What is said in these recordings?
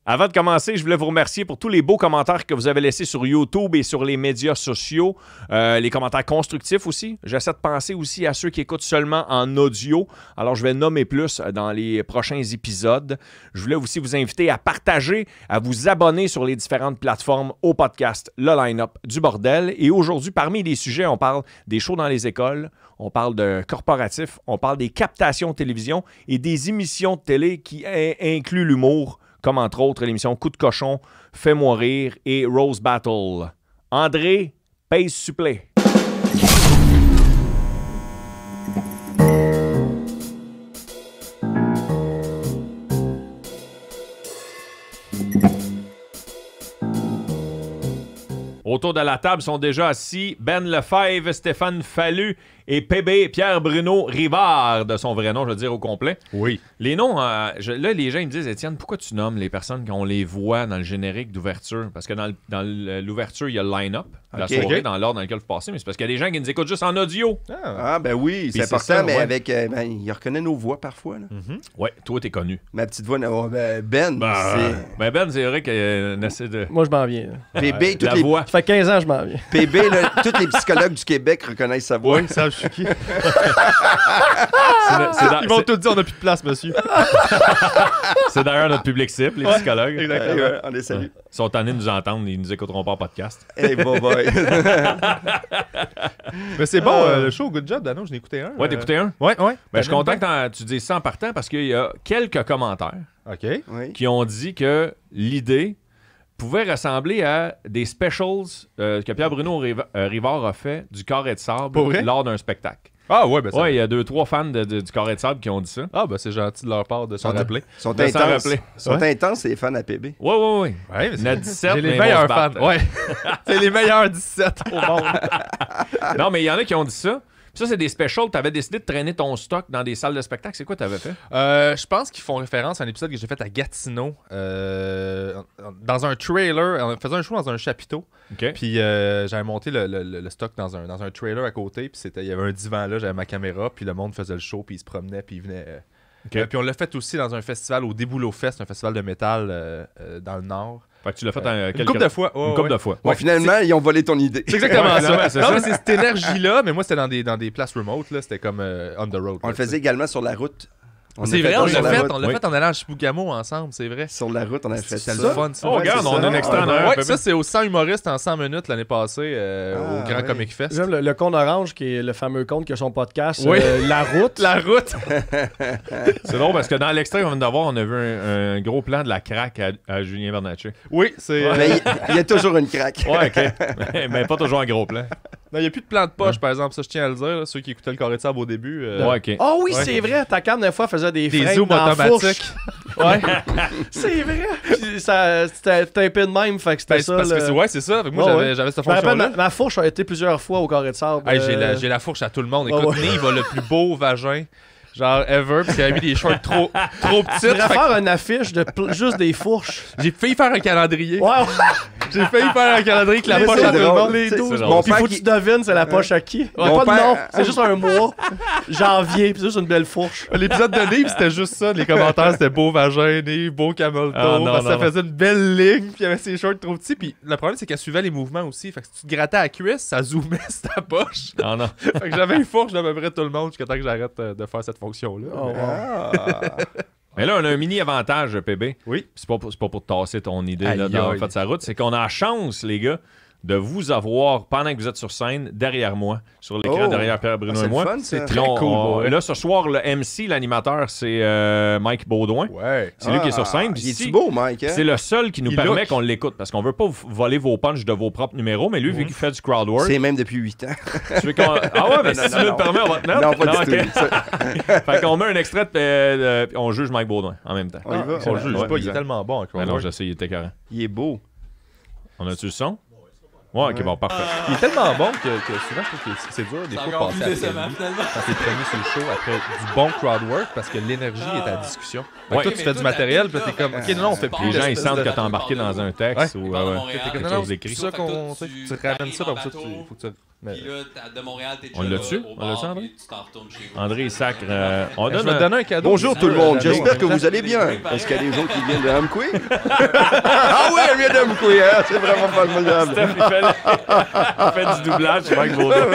Avant de commencer, je voulais vous remercier pour tous les beaux commentaires que vous avez laissés sur YouTube et sur les médias sociaux. Les commentaires constructifs aussi. J'essaie de penser aussi à ceux qui écoutent seulement en audio. Alors, je vais nommer plus dans les prochains épisodes. Je voulais aussi vous inviter à partager, à vous abonner sur les différentes plateformes au podcast Le Line-Up du Bordel. Et aujourd'hui, parmi les sujets, on parle des shows dans les écoles, on parle de corporatifs, on parle des captations de télévision et des émissions de télé qui incluent l'humour, comme entre autres l'émission Coup de cochon, Fais-moi rire et Rose Battle. André, pèse supplé. Autour de la table sont déjà assis Ben Lefebvre, Stéphane Fallu et PB Pierre-Bruno Rivard, de son vrai nom, je veux dire au complet. Oui. Les noms, là, les gens ils me disent, Étienne, pourquoi tu nommes les personnes qu'on les voit dans le générique d'ouverture? Parce que dans l'ouverture, il y a le line-up, la soirée, dans l'ordre dans lequel vous passez, mais c'est parce qu'il y a des gens qui nous écoutent juste en audio. Ah ben oui, c'est important, ça, mais avec... il reconnaît nos voix parfois. Là. Ouais, toi, t'es connu. Ma petite voix, Ben, c'est... Ben, c'est vrai qu'il essaie de... Moi, je m'en viens. PB, la voix. Ça fait 15 ans que je m'en viens. PB, là, tous les psychologues du Québec reconnaissent sa voix. Oui, ça, je suis qui? Ils vont tout dire, on n'a plus de place, monsieur. C'est d'ailleurs notre public cible, les psychologues. Exactement. On les salue. Ils sont tannés de nous entendre, ils nous écouteront pas en podcast. Hey, bye. Mais c'est bon, le show, good job, Dano, je n'ai écouté un. Ouais, t'as écouté un? Ouais. Ben, je suis content que tu dises ça en partant parce qu'il y a quelques commentaires qui ont dit que l'idée pouvait ressembler à des specials que Pierre-Bruno Rivard a fait du Carré de Sable lors d'un spectacle. Ah ouais, ben ça. Ouais, il y a 2-3 fans du Carré de Sable qui ont dit ça. Ah ben c'est gentil de leur part de s'en rappeler. Ils sont intenses, les fans à PB. Ouais. Ouais, il y en a 17, j'ai les meilleurs fans. Ouais. C'est les meilleurs 17 au monde. Non, mais il y en a qui ont dit ça. Ça, c'est des specials. Tu avais décidé de traîner ton stock dans des salles de spectacle. C'est quoi tu avais fait? Je pense qu'ils font référence à un épisode que j'ai fait à Gatineau. Dans un trailer. On faisait un show dans un chapiteau. Okay. Puis j'avais monté le stock dans un trailer à côté. Puis il y avait un divan là. J'avais ma caméra. Puis le monde faisait le show. Puis il se promenait. Puis il venait. Okay. Puis on l'a fait aussi dans un festival au Déboulot Fest, un festival de métal dans le Nord. Fait que tu l'as fait une couple de fois. Une couple de fois. Ouais, finalement, ils ont volé ton idée. C'est exactement ça. Non, mais c'est cette énergie-là, mais moi, c'était dans des places remote. Là. C'était comme on the road. On le faisait également sur la route. C'est vrai, on l'a fait en allant à Chibougamau ensemble, c'est vrai. Sur la route, on a fait ça. C'était le fun, ça. Oh, regarde, on a un extrait en arrière. Ouais, ça, c'est au 100 humoristes en 100 minutes l'année passée au Grand Comic Fest. J'aime le Cône Orange, qui est le fameux Cône qui a son podcast. Oui. La route. La route. C'est drôle parce que dans l'extrait qu'on vient d'avoir, on a vu un gros plan de la craque à Julien Bernatchez. Oui, c'est... Il y a toujours une craque. Ouais, OK. Mais pas toujours un gros plan. Non, il n'y a plus de plan de poche, par exemple. Ça, je tiens à le dire. Là, ceux qui écoutaient le Carré de Sable au début. Ouais, OK. Oh oui, c'est vrai. Ta cam, des fois, faisait des zooms automatiques. Ouais. C'est vrai. Puis c'était un peu de même. Fait que c'était ça. Ouais, c'est ça. Fait que moi, j'avais cette fonction-là. Ma fourche a été plusieurs fois au Carré de Sable. Hey, j'ai la fourche à tout le monde. Écoute, Nive a le plus beau vagin. Genre ever, parce qu'il avait mis des shorts trop petites. Tu devrais faire une affiche de juste des fourches. J'ai failli faire un calendrier. Ouais. J'ai failli faire un calendrier avec la poche à tout le monde. Les 12. Mon puis père faut que tu devines, c'est la poche à qui. Pas de nom, c'est juste un mois. Janvier, puis c'est juste une belle fourche. L'épisode de Nive, c'était juste ça. Les commentaires, c'était beau vagin, Nive, beau camelto. Ça faisait une belle ligne, puis il y avait ses shorts trop petits. Puis le problème, c'est qu'elle suivait les mouvements aussi. Fait que si tu te grattais à la cuisse, ça zoomait sur ta poche. Ah non. Fait que j'avais une fourche d'à peu près tout le monde jusqu'à temps que j'arrête de faire cette fonction-là. Mais là, on a un mini avantage, PB. Oui. C'est pas pour te tasser ton idée d'avoir fait sa route. C'est qu'on a la chance, les gars, de vous avoir, pendant que vous êtes sur scène, derrière moi, sur l'écran derrière Pierre-Bruno et moi. Fun, c'est très cool. Là, ce soir, le MC, l'animateur, c'est Mike Baudouin. Ouais. C'est lui qui est sur scène. Il est beau, Mike. Hein? C'est le seul qui nous permet qu'on l'écoute. Parce qu'on veut pas voler vos punchs de vos propres numéros, mais lui, vu qu'il fait du crowd work... C'est même depuis 8 ans. Tu veux qu'on... Ah ouais, mais si tu nous le permets, on va te mettre. Non, pas du tout. Fait qu'on met un extrait on juge Mike Baudouin en même temps. On y va. On le juge pas, il est tellement bon. Non, je sais, il était carré. Il est beau. On a-tu le son? Ouais, ok, bon, parfait. Il est tellement bon que souvent, je trouve que c'est dur des fois de passer après lui, quand t'es premier sur le show, après du bon crowd work, parce que l'énergie est à la discussion. Fait que toi, tu fais du matériel, puis t'es comme, ok, non, on fait plus. Les gens, ils sentent que t'es embarqué dans un texte ou quelque chose d'écrit. Tu ramènes ça, comme ça, faut que tu Puis là, de Montréal, t'es déjà On là l'a-tu? au On l'a-tu, bar, André? puis tu t'en retournes chez vous. André, il sacre. On Je donne vais te donner un cadeau. Bonjour tout le monde, j'espère que vous allez bien. Est-ce qu'il y a des gens qui viennent de Amqui? Ah oui, elle vient d'Amqui, hein? C'est vraiment formidable. Steph, il fait du doublage sur Mike Baudin.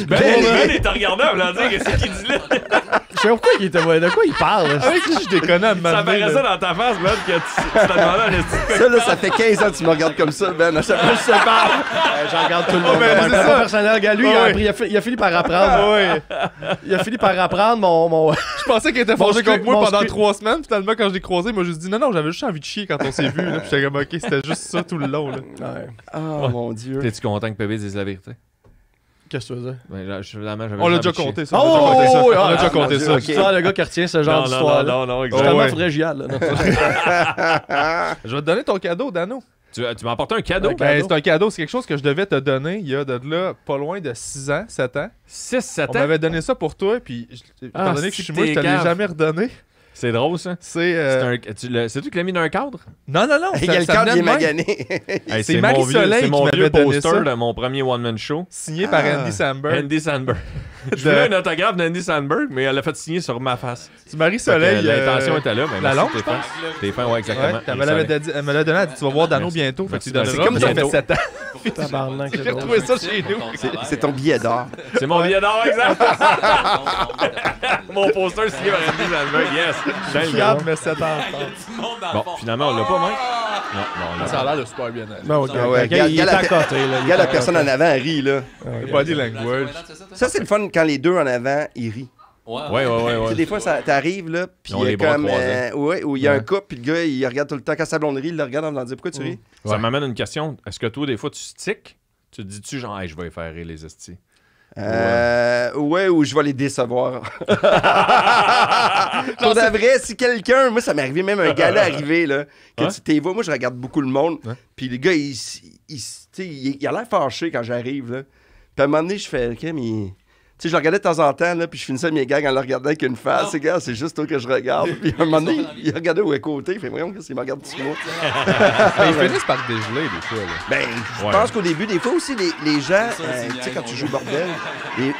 Ben, il est regardable, là, dire qu'est-ce qu'il dit là. Je sais pas pourquoi il était. De quoi il parle? Avec qui je déconne à Ça paraît ça dans ta face, man, que tu t'as demandé un esti. Ça fait 15 ans que tu me regardes comme ça, Ben. À chaque fois que je te parle. J'en regarde tout le monde. ben, C'est c'est ça. ça. Personnel, gars, lui, il a fini par apprendre. Il a fini par apprendre mon... Je pensais qu'il était Mon fâché contre moi mon pendant screen- 3 semaines. Finalement, quand je l'ai croisé, il m'a juste dit non, j'avais juste envie de chier quand on s'est vu. Puis j'étais comme, ok, c'était juste ça tout le long. Là. Ouais. Oh mon Dieu. T'es-tu content que PB dise la vérité? Qu'est-ce que tu veux dire? Ben, finalement, j'avais On l'a jamais déjà chié. compté ça. Oh, On a déjà compté ça. oui, On a déjà ah, compté mon ça. Dieu, ok. C'est le gars qui retient ce genre d'histoire. Non, Justement, ouais. faudrait que j'y aille. Je vais te donner ton cadeau, Dano. Tu m'as apporté un cadeau? Ben, c'est un cadeau, c'est quelque chose que je devais te donner il y a de là pas loin de 6 ans, 7 ans. 6-7 On ans? m'avait donné ça pour toi, puis étant donné que je suis moi, je te l'ai cave. jamais redonné. C'est drôle, ça. C'est. C'est toi qui l'as mis dans un cadre? Non, Il y a le ça cadre venait qui est de même. magané. Hey, C'est mon vieux, Marie-Soleil c'est mon qui vieux m'avait donné poster ça. de mon premier one-man show. Signé par Andy Samberg. Andy Sandberg. Je voulais un autographe d'Andy Sandberg, mais elle l'a fait signer sur ma face. C'est Marie-Soleil. Fait que L'intention était là, mais la merci, longue, t'es je fin. T'es fin, ouais, exactement. Ouais, elle me l'a donné, elle dit tu vas voir Dano Merci. bientôt. Fait que tu Merci. donneras. Comme ça fait Bientôt. 7 ans. Tabarnak, c'est J'ai drôle. retrouvé ça chez nous. C'est ton billet d'or. C'est mon billet d'or, exact. Mon poster signé par Andy Sandberg, yes. J'aime le gars. Fiable, mais 7 ans. Bon, finalement, on l'a pas, Mike? Non, on l'a Ça a l'air de super bien. Non, ok. Ah ouais, Il est regarde à la- côté. là. Il est Regarde à la personne côté. en avant, elle rit, là. Body language. Ça, c'est le fun quand les deux en avant, ils rient. Ouais. Tu sais, des fois, ça t'arrive, là, puis Ils ont il y a les bras comme... croisés. ouais, où il y a un Ouais. couple, puis le gars, il regarde tout le temps. Quand sa blonde rit, il le regarde en voulant dire « Pourquoi tu ris? » Ça m'amène une question. Est-ce que toi, des fois, tu sticks? Tu te dis-tu genre, hey, je vais faire rire les estis? Ouais, ou je vais les décevoir. Pour de vrai, si quelqu'un... Moi, ça m'est arrivé même un gala arrivé, là, que Ouais? tu t'es vois. Moi, je regarde beaucoup le monde, Ouais. puis le gars, tu sais, il a l'air fâché quand j'arrive, là. Puis à un moment donné, je fais « OK, mais... » Tu sais, je le regardais de temps en temps, là, puis je finissais mes gags en le regardant avec une face. C'est gars, c'est juste toi que je regarde. Puis à un moment donné, il regardait où est côté. Il fait, voyons, qu'est-ce qu'il me regarde dessus, moi. Mais ils finissent par dégeler des fois. Là. Ben, je Ouais. pense qu'au début, des fois aussi, les gens, C'est ça, c'est tu sais, bien, quand tu on joues dit. bordel,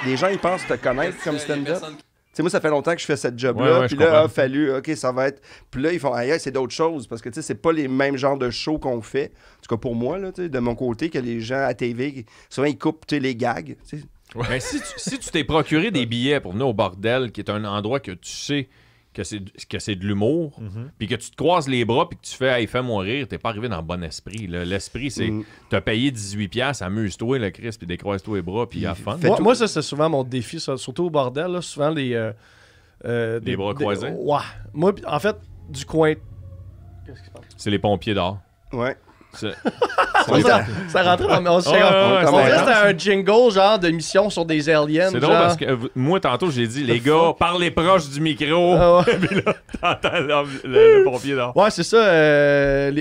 les gens, ils pensent te connaître comme stand-up. Tu sais, moi, ça fait longtemps que je fais cette Ouais, job-là. ouais, Puis je là, comprends. a fallu, OK, ça va être. Puis là, ils font, aïe, c'est d'autres choses. Parce que, tu sais, c'est pas les mêmes genres de shows qu'on fait. En tout cas, pour moi, là, tu sais, de mon côté, que les gens à TV, souvent, ils coupent, tu sais, les gags. Tu sais. Ben, si tu t'es procuré des billets pour venir au bordel, qui est un endroit que tu sais que c'est de l'humour, puis que tu te croises les bras, puis que tu fais « Hey, fais-moi rire », t'es pas arrivé dans le bon esprit. Là. L'esprit, c'est t'as payé 18$, amuse-toi, le Chris, puis décroise-toi les bras, puis have fun. Fais- Moi, ça, c'est souvent mon défi, ça, surtout au bordel. Là, souvent, des bras croisés? Ouais. Moi, en fait, du coin. Qu'est-ce qui se passe? C'est les pompiers d'or. Ouais. C'est- Ça rentrait dans ouais, on ouais, dirait que ouais. c'était un jingle genre de mission sur des aliens. C'est drôle genre. parce que moi, tantôt, j'ai dit « Les gars, parlez proche du micro. Ah ouais. Puis là, t'entends le pompier d'or. Ouais, c'est ça.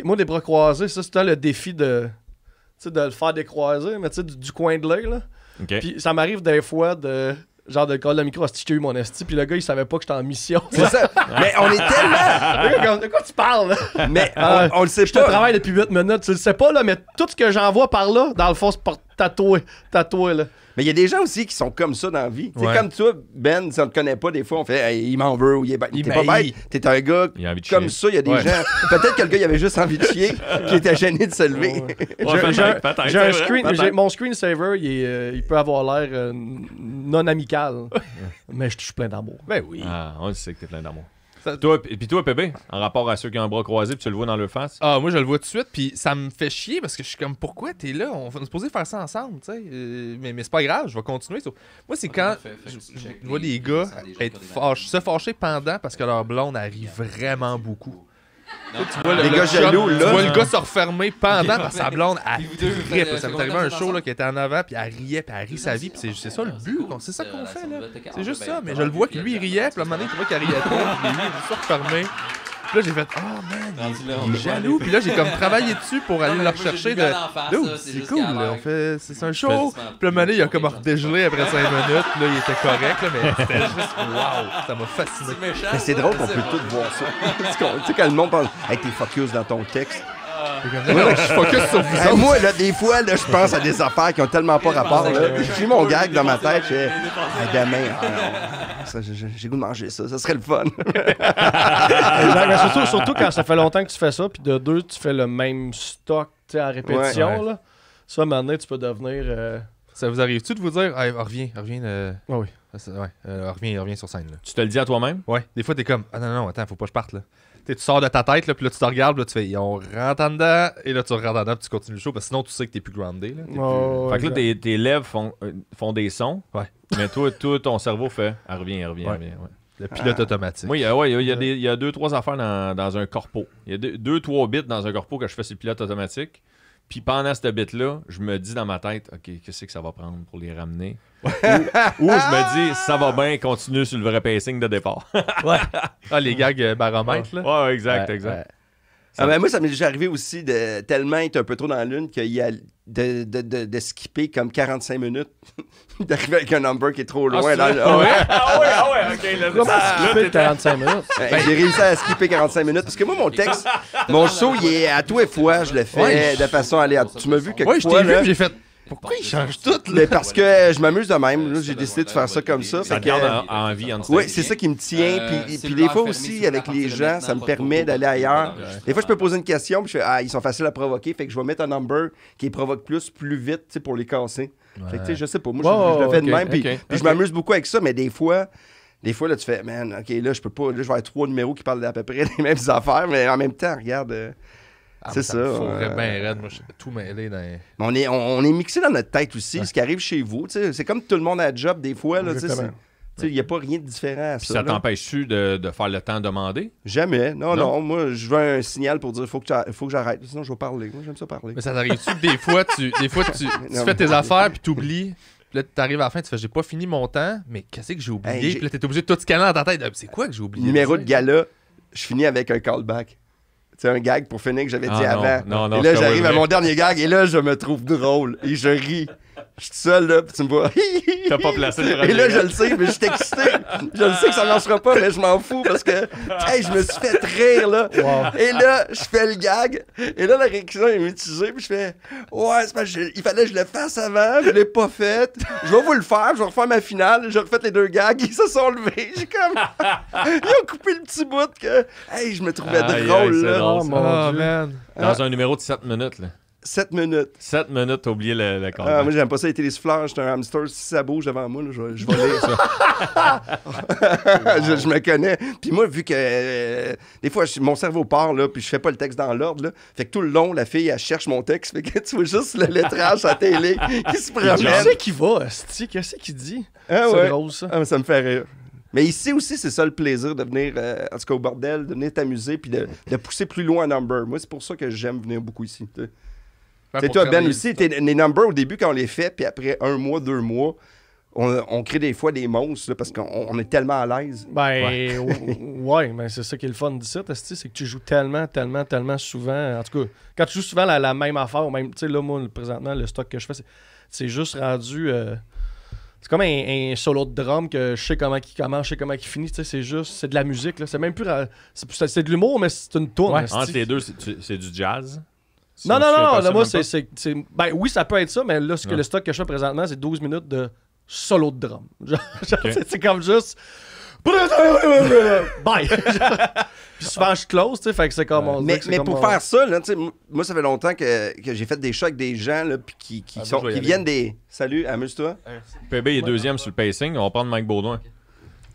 Moi, les bras croisés, ça, c'était le défi de le faire décroiser, mais tu sais, du coin de l'œil, là. OK. Puis ça m'arrive des fois de. Genre de coller le micro, si j'ai eu mon esti, puis le gars, il savait pas que j'étais en mission. C'est ça. Mais on est tellement. Le gars, comme, de quoi tu parles, là? Mais Ah, on le sait Je te pas. travaille depuis 8 minutes, tu le sais pas, là, mais tout ce que j'envoie par là, dans le fond, c'est pour tatouer, là. Mais il y a des gens aussi qui sont comme ça dans la vie. Tu sais, Ouais. comme toi, Ben, si on te connaît pas, des fois, on fait hey, il m'en veut ou il est bête. T'es pas bête. T'es un gars Il a envie de comme chier. ça. Il y a des Ouais. gens. Peut-être que le gars, il avait juste envie de chier, qui était gêné de se lever. Ouais, J'ai peut-être, j'ai un c'est vrai. screen, Peut-être. mon screensaver, il peut avoir l'air non amical, mais je suis plein d'amour. Ben oui. Ah, on le sait que t'es plein d'amour. Ça- Puis toi, Pépé, en rapport à ceux qui ont un bras croisé, puis tu le vois dans leur face? Ah, moi, je le vois tout de suite, puis ça me fait chier parce que je suis comme, pourquoi t'es là? On va supposer faire ça ensemble, tu sais. Mais c'est pas grave, je vais continuer. Moi, c'est quand je vois des gars se fâcher pendant parce que leur blonde arrive vraiment beaucoup. Tu vois Les gars chum, jaloux, là. Tu vois le gars se refermer pendant parce que sa blonde, elle Vous deux, vous trippe. faites- Ça m'est arrivé un show là, qui était en avant, puis elle riait, puis elle rit sa vie, puis c'est ça le but, c'est ça qu'on fait, là. C'est juste ça, mais je le vois que lui, il riait, puis à un moment donné, tu vois qu'il riait pas, puis lui, il est se refermer. Puis là, j'ai fait, oh man, il est jaloux. Puis là, j'ai comme travaillé dessus pour aller le rechercher de. Dude, c'est cool, là. C'est un show. Puis là, à un moment donné, il a comme redégelé après 5 minutes. Puis là, il était correct, là, mais c'était juste, wow, ça m'a fasciné. Mais c'est drôle qu'on peut tout voir ça. Tu sais, quand le monde parle, hey, t'es focus dans ton texte. Je focus sur vous Hey, autres. moi, là, des fois, là, je pense à des affaires qui ont tellement pas rapport. J'ai mon gag dans ma tête. Je fais, hey, demain, j'ai goût de manger ça. Ça serait le fun. Exact, mais surtout quand ça fait longtemps que tu fais ça, puis de deux, tu fais le même stock en répétition. Ouais. Là. Ça, maintenant, tu peux devenir. Ça vous arrive-tu de vous dire, hey, reviens. Oui. Reviens sur scène. Là. Tu te le dis à toi-même? Ouais, des fois, t'es comme, ah non, attends, faut pas que je parte. Là. Tu sors de ta tête, là, puis là, tu te regardes, là, tu fais, on rentre en dedans, et là, tu rentres en dedans, puis tu continues le show, parce que sinon, tu sais que t'es plus groundé. Là, Fait que là, tes lèvres font des sons, Ouais. mais toi, ton cerveau fait « reviens. Ouais. Le pilote automatique. Moi, il y a 2-3 affaires dans un corpo. Il y a 2-3 bits dans un corpo que je fais sur le pilote automatique. Puis pendant cette bit-là, je me dis dans ma tête, OK, qu'est-ce que ça va prendre pour les ramener? ou je me dis, ça va bien, continue sur le vrai pacing de départ. Ouais. Ah, les gags baromètres, là. Ouais, exact. Ben, moi, ça m'est déjà arrivé aussi de tellement être un peu trop dans la lune qu'il y a de skipper comme 45 minutes, d'arriver avec un number qui est trop loin. Dans le... OK. Comment skipper 45 minutes? J'ai réussi à skipper 45 minutes parce que moi, mon texte, mon show, il est à tous les fois, je le fais de façon aléatoire. Tu m'as vu Ouais, je quelquefois, t'ai vu, là? puis j'ai fait, pourquoi ils changent tout, là? Mais parce que je m'amuse de même. Là, j'ai décidé de faire ça comme ça. Ça fait te que- garde en vie, en stage. Oui, c'est ça qui me tient. Puis des cellulaire fois fermé, aussi, si avec vous les partez gens, maintenant, ça me pas permet trop. d'aller ailleurs. Ouais. Des fois, je peux poser une question, puis je fais, ils sont faciles à provoquer, fait que je vais mettre un number qui les provoque plus vite, tu sais, pour les casser. Fait que, tu sais, je sais pas. Moi, je le fais de même, puis je m'amuse beaucoup avec ça, mais des fois, là, tu fais, man, OK, là, je peux pas. Là, je vais avoir 3 numéros qui parlent à peu près des mêmes affaires, mais en même temps, regarde. C'est ça. me fourrait bien raide. Moi, je suis tout mêlé dans... Mais on est mixé dans notre tête aussi, ce qui arrive chez vous. Tu sais, c'est comme tout le monde a un job des fois. Là, tu sais, Exactement. il n'y a pas rien de différent à Puis ça. ça là. t'empêche-tu de faire le temps demandé? Jamais. Non, Non? non. Moi, je veux un signal pour dire faut que j'arrête. Sinon, je vais parler. Moi, j'aime ça parler. Mais ça t'arrive-tu que des fois, tu Non, fais tes mais- affaires, puis t'oublies. Puis là, t'arrives à la fin, tu fais, j'ai pas fini mon temps, mais qu'est-ce que j'ai oublié? Hey, Puis là, t'es obligé de tout scanner dans ta tête. Ah, c'est quoi que j'ai oublié? Numéro de dire? gala, je finis avec un callback. C'est un gag pour finir que j'avais dit Ah, non. avant. Non, et là, je j'arrive te à vois mon dernier gag et là, je me trouve drôle et je ris. Je suis tout seul là, puis tu me vois. T'as pas placé le Et premier là, je gag. le sais, mais je suis excité. Je le sais que ça marchera pas, mais je m'en fous parce que hey, je me suis fait rire là. Et là, je fais le gag. Et là, la réaction est mitigée. Puis je fais ouais, c'est parce que il fallait que je le fasse avant. Je l'ai pas fait. Je vais vous le faire. Je vais refaire ma finale. J'ai refait les 2 gags. Ils se sont levés. J'ai comme. Ils ont coupé le petit bout que. Hey, je me trouvais Aïe, drôle aïe, c'est là. drôle. Oh, mon Oh, Dieu. man. Dans un numéro de 7 minutes, là. 7 minutes. 7 minutes, t'as oublié le compte. Ah, moi, j'aime pas ça, les télésouffleurs. J'étais un hamster. Si ça bouge devant moi, là, je vais lire ça. je me connais. Puis moi, vu que des fois, mon cerveau part, là, puis je fais pas le texte dans l'ordre, là, fait que tout le long, la fille, elle cherche mon texte. Fait que tu vois juste le lettrage à la télé qui se promène. Qu'est-ce qui va, Asti? Qu'est-ce qu'il dit? Ah, C'est ouais. drôle, ça. Ah, mais ça me fait rire. Mais ici aussi, c'est ça le plaisir de venir, en tout cas au bordel, de venir t'amuser puis de pousser plus loin un number. Moi, c'est pour ça que j'aime venir beaucoup ici. Tu sais. C'est toi, Ben, aussi, les numbers au début, quand on les fait, puis après 1 mois, 2 mois, on crée des fois des monstres là, parce qu'on est tellement à l'aise. Ben, ouais, mais c'est ça qui est le fun d'ici, Asti, c'est que tu joues tellement souvent. En tout cas, quand tu joues souvent la même affaire, ou même, tu sais, là, moi, présentement, le stock que je fais, c'est juste rendu. C'est comme un solo de drum que je sais comment il commence, je sais comment il finit. Tu sais, c'est de la musique, là. C'est même plus. C'est de l'humour, mais c'est une tourne. Ouais, asti. Entre les deux, c'est du jazz. Non, Tu fais pas là, ça, moi, même c'est. Ben oui, ça peut être ça, mais là, Ouais. le stock que je fais présentement, c'est 12 minutes de solo de drum. Genre, c'est comme juste. Bye! Puis souvent, je close, tu sais, fait que c'est comme. on Mais dirait que c'est pour comme, faire ça, là, tu sais, moi, ça fait longtemps que j'ai fait des shows avec des gens là, puis qui moi, je vais y aller. viennent des. Salut, amuse-toi. pas. PB est deuxième sur le pacing. On va prendre Mike Baudouin.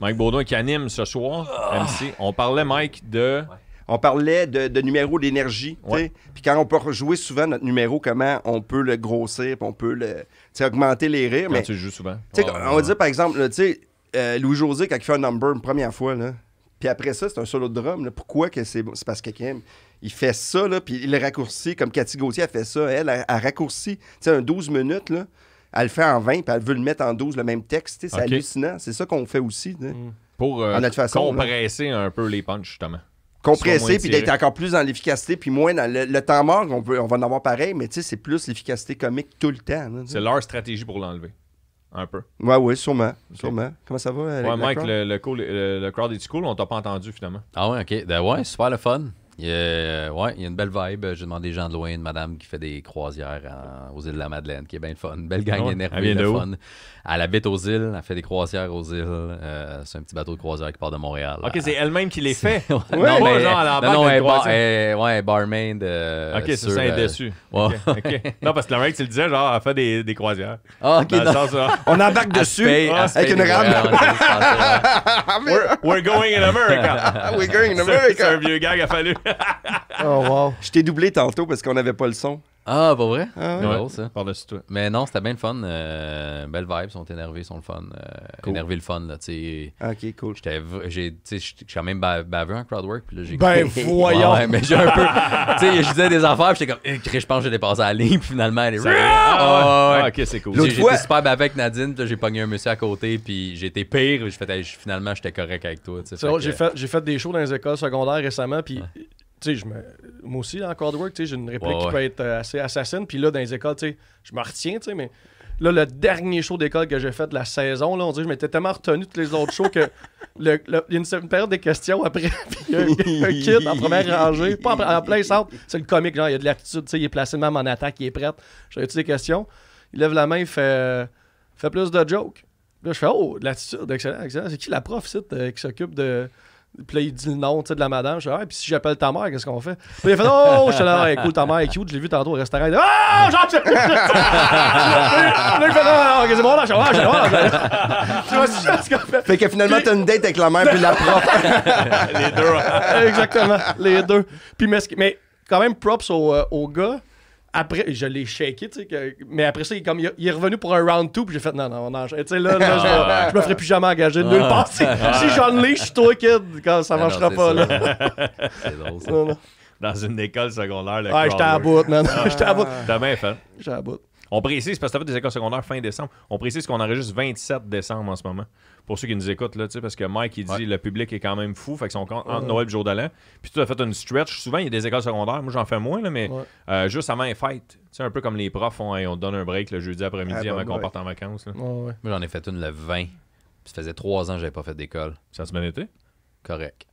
Mike Baudouin qui anime ce soir, MC. On parlait, Mike, de... On parlait de numéro d'énergie, tu sais. Ouais. Puis quand on peut rejouer souvent notre numéro, comment on peut le grossir, puis on peut le, tu sais, augmenter les rires. Quand Mais tu le joues souvent. tu sais, on va dire par exemple, là, tu sais, Louis-José, quand il fait un number une première fois, là, puis après ça, c'est un solo de drum, là, pourquoi que c'est parce que quelqu'un il fait ça, là, puis il le raccourcit, comme Cathy Gauthier a fait ça, elle raccourci, tu sais, un 12 minutes, là, elle le fait en 20, puis elle veut le mettre en 12, le même texte, tu sais, c'est Ok. hallucinant. C'est ça qu'on fait aussi, tu sais. Pour À notre façon, compresser un peu les punchs, justement. Compressé, Soit moins puis tiré. d'être encore plus dans l'efficacité, puis moins dans le temps mort, on va en avoir pareil, mais tu sais, c'est plus l'efficacité comique tout le temps. Là, tu sais. C'est leur stratégie pour l'enlever. Un peu. Ouais, sûrement. Comment ça va, Ouais, la Mike, crowd? le crowd est cool. On t'a pas entendu, finalement. Ah ouais, ok. Ouais, super le fun. il y a une belle vibe. J'ai demandé Jean de loin, une madame qui fait des croisières aux îles de la Madeleine, qui est bien le fun. Une belle gang Ouais. énervée, Elle vient de le où? fun. Elle habite aux îles, elle fait des croisières aux îles. C'est un petit bateau de croisière qui part de Montréal. OK, c'est elle-même qui les fait. Ouais, non, mais- genre à l'embarque non, d'une elle est croisière. ouais, barmaid. OK, c'est ça, elle est déçue. Ouais. OK. Non, parce que le mec, tu le disais, genre, elle fait des croisières. Ah, ok, Dans le non. sens, On embarque Elle se dessus. paye, Ah, elle se avec paye une des rame. voyages. we're going in America. We're going in C'est un America. vieux gag, a fallu. Oh, wow. Je t'ai doublé tantôt parce qu'on n'avait pas le son. Ah, pas vrai? Ah, C'est ouais. drôle, ça. Par-dessus toi. Mais non, c'était bien le fun. Belle vibe, ils sont énervés, ils sont le fun. Cool. Énervé le fun, là, tu sais. Ok, cool. J'ai quand même bavé en crowdwork. Puis là, j'ai Ben, voyons. Ouais, mais j'ai un peu. Tu sais, je disais des affaires, puis j'étais comme, je pense que j'ai dépassé la ligne, puis finalement, elle est. Ça- Ah, ouais. OK, c'est cool. L'autre J'ai fois- été super bavé avec Nadine, puis là, j'ai pogné un monsieur à côté, puis j'ai été pire. Finalement, j'étais correct avec toi. tu sais. C'est Fait drôle, que- j'ai fait des shows dans les écoles secondaires récemment, puis tu sais, moi aussi, en crowdwork, tu sais, j'ai une réplique Ouais, qui peut être assez assassine, puis là, dans les écoles, tu sais, je me retiens, tu sais, mais là, le dernier show d'école que j'ai fait de la saison, là, on dirait que je m'étais tellement retenu de tous les autres shows que il y a une période des questions après, puis il y a un kid en première rangée, pas en plein centre, c'est le comique, genre, il y a de l'attitude, tu sais, il est placé même en attaque, il est prêt. J'avais-tu des questions? Il lève la main, il fait plus de jokes. Là, je fais, oh, de l'attitude, excellent, excellent. C'est qui la prof, ici, qui s'occupe de. Puis là, il dit le nom, tu sais, de la madame. Je fais, puis si j'appelle ta mère, qu'est-ce qu'on fait? Puis il a fait, oh, je suis là, écoute, ta mère est cute, je l'ai vu tantôt au restaurant. Il dit, oh, j'en sais! Là, il fait, non, ok, c'est bon, là, je suis là, tu vois, c'est ce qu'on fait. Fait que finalement, t'as une date avec la mère puis la prof. Les deux. Exactement, les deux. Puis, mais quand même, props au gars. Après, je l'ai shaké, tu sais, mais après ça, il est revenu pour un round 2, puis j'ai fait non, tu sais, là, je me ferai plus jamais engager de nulle part. Si j'en ai, je suis toi, kid, quand ça Ah non, marchera c'est pas, ça. là. C'est drôle, ça. Non, non. Dans une école secondaire. le Ah, j'étais à crowdwork. bout, man. J'étais à bout. T'as bien fait. J'étais à bout. On précise, parce que t'as fait des écoles secondaires fin décembre, on précise qu'on enregistre 27 décembre en ce moment. Pour ceux qui nous écoutent, là, tu sais, parce que Mike, il dit Ouais. le public est quand même fou, fait qu'ils sont entre Noël et jour de l'an. Puis tu as fait une stretch. Souvent, il y a des écoles secondaires. Moi, j'en fais moins, là, mais juste avant les fêtes. Tu sais, un peu comme les profs font, hey, on te donne un break le jeudi après-midi Ah, avant bah, qu'on ouais. parte en vacances. Là. Ouais. Moi, j'en ai fait une le 20. Puis ça faisait 3 ans que j'avais pas fait d'école. Ça se bien été? Correct.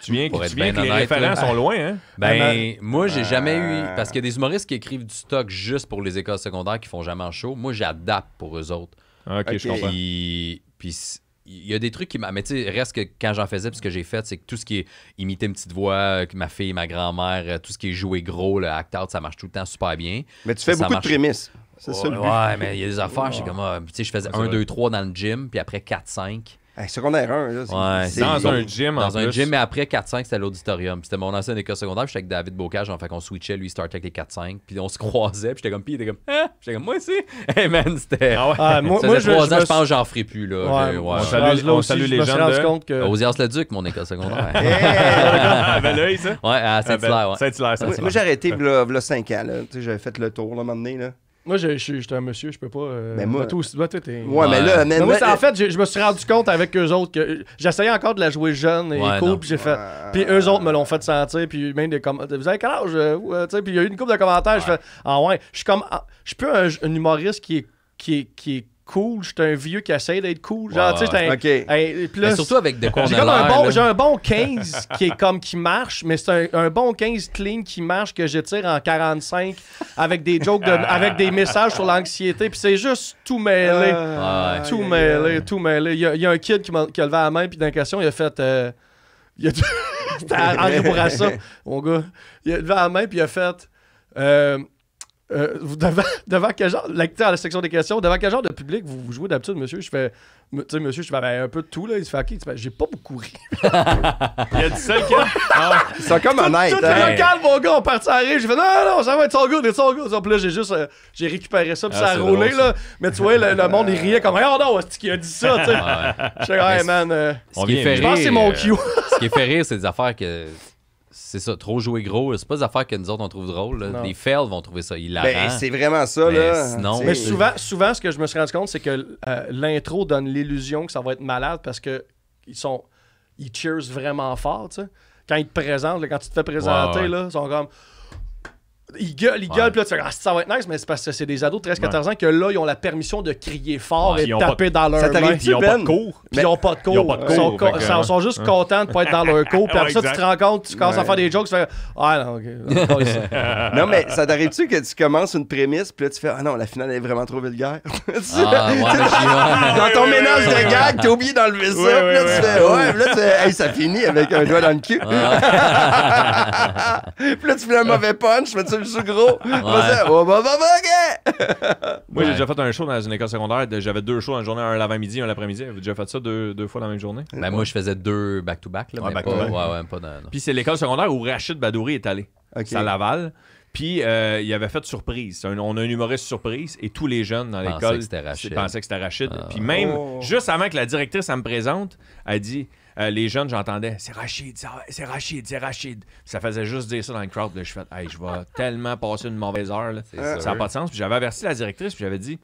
Tu viens, Pour tu être viens bien que les honnête, référents là. sont loin, hein? Ben, moi, j'ai jamais eu. Parce qu'il y a des humoristes qui écrivent du stock juste pour les écoles secondaires qui font jamais en show. Moi, j'adapte pour eux autres. Ok, je comprends. Puis il y a des trucs qui m'a. Mais tu sais, reste que quand j'en faisais, puis ce que j'ai fait, c'est que tout ce qui est imiter une petite voix, que ma fille, ma grand-mère, tout ce qui est joué gros, le act-out, ça marche tout le temps super bien. Mais tu fais Ça beaucoup marche. de prémices. C'est ça le but. Ouais, mais il y a des affaires, je sais comme. Tu sais, je faisais c'est 1, vrai. 2, 3 dans le gym, puis après 4, 5. Hey, secondaire 1, là. Ouais, c'est Dans bon. un gym, en Dans un plus. gym, mais après 4-5, c'était l'auditorium. Puis c'était mon ancienne école secondaire. Puis j'étais avec David Bocage. En fait, qu'on switchait. Lui, il startait avec les 4-5. Puis on se croisait. Puis j'étais comme, puis il était comme, ah! J'étais comme, moi aussi. Hey man, c'était. Ah ouais? Ah, moi, Ça moi, faisait 3 ans, me je pense que j'en ferai plus. Là. Ouais, J'ai- on je salue- suis rendu là on aussi, salue je les me suis jeunes rendu de- compte que. Osias-le-Duc, mon école secondaire. Avec l'œil, ça? Ouais, à Saint-Hilaire, ouais. Saint-Hilaire, Moi, Saint-Hilaire. moi, j'ai arrêté v'là 5 ans. Là. Tu sais, j'avais fait le tour, là, un moment donné. Là. Moi, j'étais un monsieur, je peux pas. Ben, moi- toi aussi, toi, t'es. Ouais, mais là, Mais moi, en fait, je me suis rendu compte avec eux autres que j'essayais encore de la jouer jeune et Ouais, cool, non. puis j'ai fait. Puis eux autres me l'ont fait sentir, puis même des commentaires. Vous avez quel âge? Tu sais, puis il y a eu une couple de commentaires, je fais. Ah ouais, je suis comme. Je suis plus un humoriste qui est cool, je suis un vieux qui essaie d'être cool. Genre, Ouais, tu sais, ouais. puis là, Mais surtout avec de quoi on j'ai a comme l'air. là. j'ai un bon 15 qui est comme qui marche, mais c'est un bon 15 clean qui marche que j'étire en 45 avec des jokes avec des messages sur l'anxiété, puis c'est juste tout mêlé. Ouais. Tout mêlé, tout mêlé. Il y a un kid qui a levé la main, puis dans la question, il a fait. C'était André Bourassa, mon gars. Il a levé la main, puis il a fait. Devant quel genre, à la section des questions, devant quel genre de public vous jouez d'habitude, monsieur? Je fais. Tu sais, monsieur, je fais ben, un peu de tout, là. Il se fait, ok, j'ai pas beaucoup ri. Il y a du seul qui Ils sont comme honnêtes. Tout hein. le local, mon gars, on partit à rire. J'ai fait non, ça va être son good, it's all good. Puis là, j'ai juste j'ai récupéré ça, puis Ah, ça a c'est roulé, drôle, là. Mais tu vois, le monde, il riait comme, oh non, c'est qui a dit ça, tu sais. Ouais. Je fais, hey, man, Ce qui fait je pense que c'est mon rire, cue. Ce qui fait rire, c'est des affaires que. C'est ça, trop jouer gros. C'est pas des affaires que nous autres on trouve drôles. là. Non. Les fails vont trouver ça hilarant. Ben, c'est vraiment ça, Mais là. sinon- Tu Mais sais, souvent, ce que je me suis rendu compte, c'est que l'intro donne l'illusion que ça va être malade parce que ils cheers vraiment fort, tu sais. Quand ils te présentent, là, quand tu te fais présenter, Ouais, ouais. là, ils sont comme. Ils gueulent, puis là, tu fais, ça va être nice, mais c'est parce que c'est des ados de 13-14 ans que là, ils ont la permission de crier fort Ouais, et ils ont taper dans leur Ça main. t'arrive-tu, Puis Ils ont pas Ben? de cours. ils ont pas de cours. Ils ont pas de cours, Ils sont, fait que, ils sont juste contents de pas être dans leur cours. Puis après ça, tu exact. te rends compte, tu commences à faire des jokes, tu fais ah non, ok. Encore ici. Non, mais ça t'arrive-tu que tu commences une prémisse, puis là, tu fais ah non, la finale est vraiment trop vulgaire. Ah, ouais, mais Dans ton ménage de gag, t'as oublié d'enlever ça. Ouais, Puis là, ouais, tu fais ouais, puis là, tu fais hey, ça finit avec un doigt dans le cul. Puis là, tu fais un mauvais punch, mais tu le joue gros. Oh, bah, ok. Moi, j'ai déjà fait un show dans une école secondaire. J'avais 2 shows dans la journée, un l'avant-midi, un l'après-midi. Avez-vous déjà fait ça deux fois dans la même journée? Ben, moi, je faisais 2 back-to-back, là, Ouais, mais back-to-back. pas dans... non. Puis c'est l'école secondaire où Rachid Badouri est allé. Ok. C'est à Laval. Puis il avait fait surprise. On a un humoriste surprise et tous les jeunes dans Pensaient l'école que c'était Rachid. pensaient que c'était Rachid. Puis même, juste avant que la directrice elle me présente, elle dit les jeunes, j'entendais c'est Rachid, c'est Rachid, c'est Rachid. Ça faisait juste dire ça dans le crowd. Là, je fais hey, je vais tellement passer une mauvaise heure. Là. sûr. Ça n'a pas de sens. Puis j'avais averti la directrice, puis j'avais dit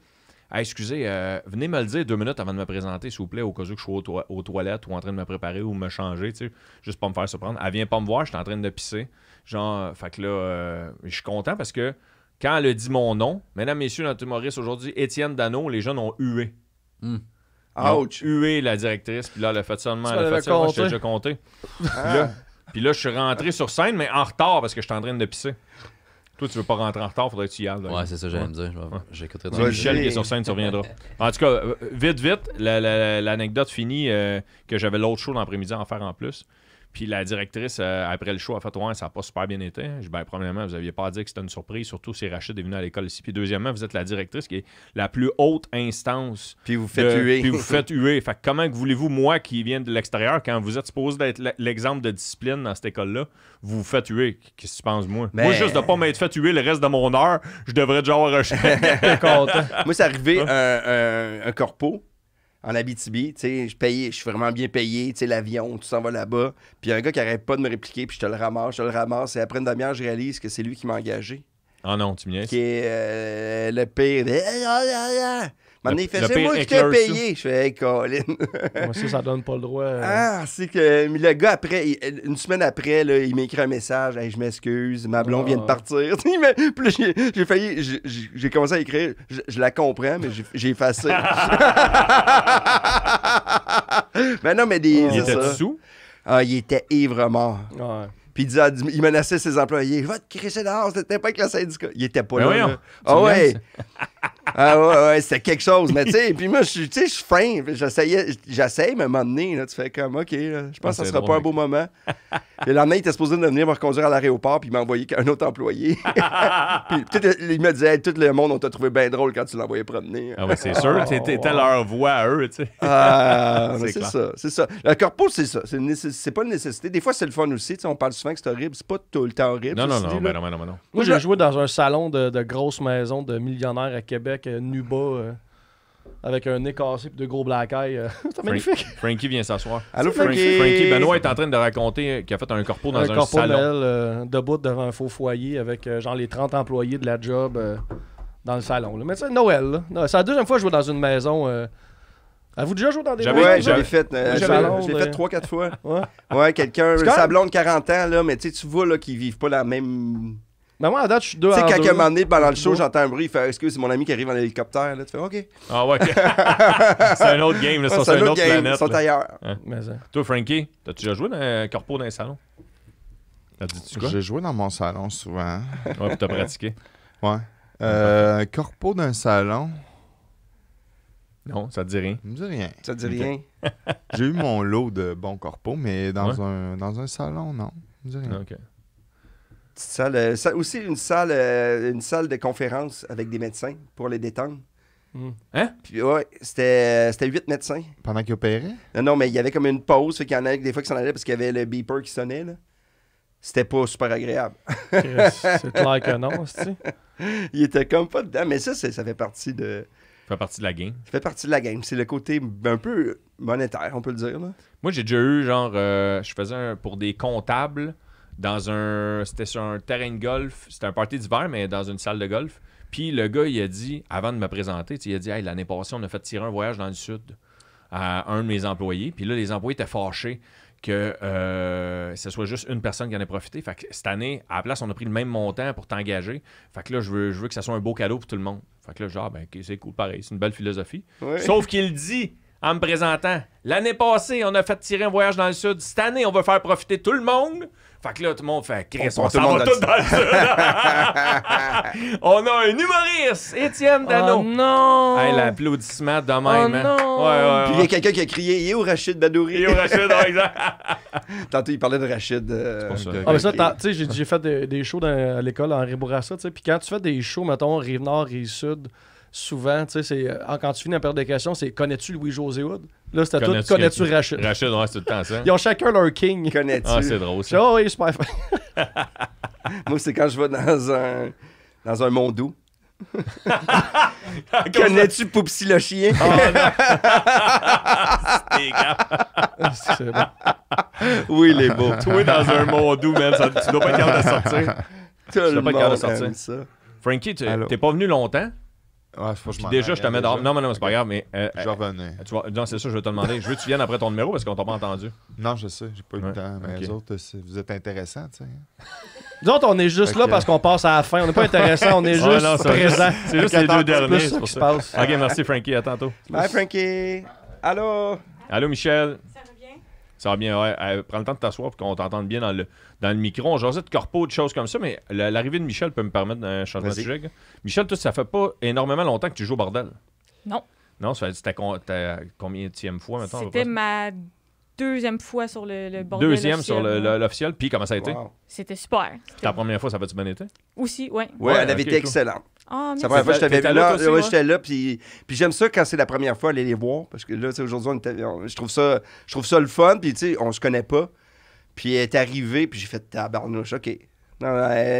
hey, excusez, venez me le dire 2 minutes avant de me présenter, s'il vous plaît, au cas où que je sois aux toilettes ou en train de me préparer ou me changer, tu sais, juste pas me faire surprendre. Elle vient pas me voir, je suis en train de pisser. Genre, fait que là, je suis content parce que quand elle a dit mon nom, mesdames, messieurs, notre humoriste aujourd'hui, Étienne Dano, les jeunes ont hué. Ils ont Ouch. hué la directrice, puis là, elle a fait ça de même, Tu elle a l'avais fait ça, moi, je compté. t'ai déjà compté. Puis là, je suis rentré sur scène, mais en retard parce que je suis en train de pisser. Toi, tu veux pas rentrer en retard, faudrait que tu y ailles. Ouais, c'est ça, j'allais me dire. J'écouterai C'est Michel qui est sur scène, tu reviendras. En tout cas, vite, l'anecdote finie que j'avais l'autre show l'après-midi à en faire en plus. Puis la directrice, après le show, a fait « Ouais, ça n'a pas super bien été. » Je dis « Ben, premièrement, vous n'aviez pas à dire que c'était une surprise, surtout si Rachid est venu à l'école ici. Puis deuxièmement, vous êtes la directrice qui est la plus haute instance. Puis vous faites huer. Puis vous faites huer. Fait que comment que voulez-vous, moi, qui viens de l'extérieur, quand vous êtes supposé d'être l'exemple de discipline dans cette école-là, vous vous faites huer? Qu'est-ce que tu penses, moi? Mais- Moi, juste de ne pas m'être fait huer le reste de mon heure, je devrais déjà avoir un Content. Moi, c'est arrivé un corpo en Abitibi, tu sais, je suis vraiment bien payé, tu sais, l'avion, tu s'en vas là-bas. Puis il y a un gars qui arrête pas de me répliquer, puis je te le ramasse, et après une demi-heure, je réalise que c'est lui qui m'a engagé, Ah non, tu me niaises. qui est le pire. Maintenant, il fait, le c'est pire moi qui t'ai éclairci. payé. Je fais, hey, Colin. Moi, ça donne pas le droit. Ah, c'est que mais le gars, après, une semaine après, là, il m'écrit un message. Hey, je m'excuse, ma blonde vient de partir. Puis là, j'ai failli, j'ai commencé à écrire. Je la comprends, mais j'ai effacé. Mais non, mais Il c'est était ça. sous? Ah, il était ivre mort. Ouais. Puis il menaçait ses employés. Va te crisser dehors, c'était pas avec le syndicat. Il était pas Ben là. voyons, là. tu Ah me ouais. niaises? Ah ouais, c'était quelque chose. Mais tu sais, puis moi, je suis fin. J'essaye, mais à un moment donné, là, tu fais comme, OK, là, je pense que ça c'est sera drôle, pas un mec. beau moment. Puis le lendemain, il était supposé de venir me reconduire à l'aéroport, puis il m'a envoyé un autre employé. Puis il me disait, hey, tout le monde, on t'a trouvé bien drôle quand tu l'envoyais promener. Ah oui, c'est sûr. T'étais leur voix à eux, tu sais. Ah, mais C'est c'est clair. ça, c'est ça. Le corpo, c'est ça. C'est pas une nécessité. Des fois, c'est le fun aussi. Tu sais, on parle souvent que c'est horrible. C'est pas tout le temps horrible. Non, non, ceci non, dit, ben là. non, ben non, ben non. Moi, j'ai joué dans un salon de grosses maisons de millionnaires à Québec, Nuba, avec un nez cassé et 2 gros black eyes. C'était magnifique. Frankie vient s'asseoir. Allô, Frankie Frankie. Benoît est en train de raconter qu'il a fait un corpo dans un corpo salon. Noël, debout devant un faux foyer avec genre les 30 employés de la job dans le salon. Là. Mais tu sais, Noël. Là. Non, c'est la deuxième fois que je joue dans une maison. Avez-vous déjà joué dans des J'avais- Ouais, maisons? j'avais fait. salon, Je l'ai fait 3-4 fois. Ouais. Ouais, quelqu'un, C'est quand sa blonde 40 ans, là, mais tu sais, tu vois là, qu'ils vivent pas la même. Mais moi, à date, je suis deux Tu sais, en quand deux. à un moment donné, pendant le show, Bon. j'entends un bruit, il fait excuse, c'est mon ami qui arrive en hélicoptère. Là. Tu fais OK. Ah ouais. C'est un autre game, là. Ça, Ouais, c'est une autre game, planète. ils sont là. ailleurs. Mais, Toi, Frankie, t'as-tu déjà joué dans un corpo dans un salon? T'as dit-tu quoi? J'ai joué dans mon salon souvent. Ouais, puis t'as pratiqué. Ouais. Corpo d'un salon, Non, ça te dit rien. ça me dit rien. Ça te dit Ok. rien. J'ai eu mon lot de bons corpos, mais dans, Ouais. dans un salon, non. Ça me dit rien. OK. Petite salle, aussi une salle de conférence avec des médecins pour les détendre. Puis ouais, c'était 8 médecins. Pendant qu'il opérait? Non, mais il y avait comme une pause, fait qu'il y en a des fois qui s'en allaient parce qu'il y avait le beeper qui sonnait, là. C'était pas super agréable. c'est clair que non, c'est Il était comme pas dedans, mais ça fait partie de... Ça fait partie de la game. Ça fait partie de la game. C'est le côté un peu monétaire, on peut le dire, là. Moi, j'ai déjà eu, genre, je faisais pour des comptables dans c'était sur un terrain de golf. C'était un party d'hiver, mais dans une salle de golf. Puis le gars, il a dit, avant de me présenter, il a dit, hey, l'année passée, on a fait tirer un voyage dans le sud à un de mes employés. Puis là, les employés étaient fâchés que ce soit juste une personne qui en ait profité. Fait que cette année, à la place, on a pris le même montant pour t'engager. Fait que là, je veux que ça soit un beau cadeau pour tout le monde. Fait que là, genre, ben, OK, c'est cool, pareil. C'est une belle philosophie. Ouais. Sauf qu'il dit, en me présentant, l'année passée, on a fait tirer un voyage dans le sud. Cette année, on va faire profiter tout le monde. Fait que là, tout le monde fait Chris, on s'en va tous dans le sud. On a un humoriste, Étienne Dano. Oh non! Hey, l'applaudissement de même. Oh hein. non! Ouais. Puis il y a quelqu'un qui a crié « Il est où Rachid Badouri? » Et au Rachid, ouais, exact. Tantôt, il parlait de Rachid. pour ça. Ah, mais ça, tu sais, j'ai fait des shows à l'école en Ribourassa, tu sais. Puis quand tu fais des shows, mettons, Rive-Nord, Rive-Sud, souvent, tu sais, quand tu finis la période de questions, c'est connais-tu Louis-José Hood? Là, c'était tout connais-tu Rachid? Rachid, ouais, c'est tout le temps ça. Ils ont chacun leur king. Connais-tu? Ah, c'est drôle, ça. Oh, oui, super fin. Moi, c'est quand je vais dans un monde doux. Connais-tu Poupsi le chien? C'est bon. Oui, il est beau. Toi, dans un monde doux, man, tu dois pas être capable de sortir. Tout le dois pas être capable de monde sortir. aime ça. Frankie, Allô? t'es pas venu longtemps. Ouais, faut que je m'en Déjà, aille, je te mets déjà. dehors. Non, c'est pas grave, mais. Je revenais. Non, c'est ça, je vais te demander. Je veux que tu viennes après ton numéro parce qu'on t'a pas entendu. Non, je sais, j'ai pas eu Ouais, le temps. Mais ok. les autres, vous êtes intéressants, tu sais. Nous autres, on est juste là Ok. parce qu'on passe à la fin. On n'est pas intéressant, on est Ouais, juste non, c'est présent. C'est juste les deux C'est derniers. plus C'est ça pour qui se ça. passe. Ok, merci, Frankie. À tantôt. Bye, Frankie. Allô? Allô, Michel. Ça va bien? Ça va bien, ouais. Prends le temps de t'asseoir pour qu'on t'entende bien dans le micro. On jasait de corpo, de choses comme ça, mais l'arrivée de Michel peut me permettre d'un changement de Vas-y. sujet. Gars. Michel, toi, ça fait pas énormément longtemps que tu joues au bordel. Non. Non, c'était combien de fois, maintenant? C'était ma deuxième fois sur le bordel. Deuxième sur officiel. l'officiel. Puis comment ça a été? Wow. C'était super. Ta première fois, ça va-tu bien été? Aussi, ouais. Ouais, elle avait ok, été cool. excellente. Ah, C'est la merci. première fois que je t'avais T'étais vu là, là. toi aussi, Ouais, ouais? j'étais là. Puis j'aime ça quand c'est la première fois, aller les voir. Parce que là, tu sais, aujourd'hui, je trouve ça le fun. Puis, tu sais, on se connaît pas. Puis, elle est arrivée. Puis, j'ai fait tabarnouche. OK. Non,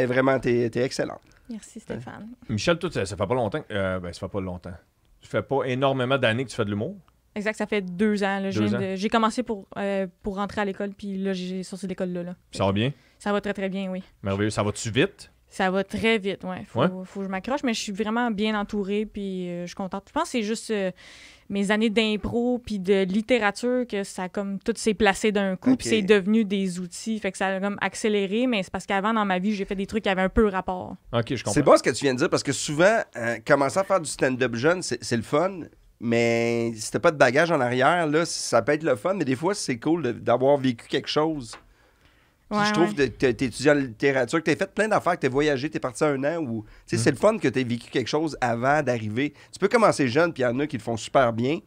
vraiment, t'es excellente. Merci, Stéphane. Michel, toi, ça fait pas longtemps. Ça fait pas longtemps. Tu fais pas énormément d'années que tu fais de l'humour. Exact, ça fait 2 ans. Là. 2 ans. J'ai commencé pour rentrer à l'école, puis là, j'ai sorti de l'école là. Ça va bien? Ça va très, très bien, oui. Merveilleux. Ça va-tu vite? Ça va très vite, ouais. Faut Ouais? que je m'accroche, mais je suis vraiment bien entourée, puis je suis contente. Je pense que c'est juste mes années d'impro puis de littérature que ça comme tout s'est placé d'un coup, Ok. puis c'est devenu des outils. Fait que ça a comme accéléré, mais c'est parce qu'avant, dans ma vie, j'ai fait des trucs qui avaient un peu rapport. Ok, je comprends. C'est bon ce que tu viens de dire parce que souvent, commencer à faire du stand-up jeune, c'est le fun. Mais si t'as pas de bagage en arrière, là, ça peut être le fun. Mais des fois, c'est cool d'avoir vécu quelque chose. Puis Ouais, je trouve ouais. que t'es étudiant en littérature, que t'as fait plein d'affaires, que t'as voyagé, t'es parti 1 an. Ou, tu sais, c'est le fun que t'aies vécu quelque chose avant d'arriver. Tu peux commencer jeune, puis il y en a qui le font super bien.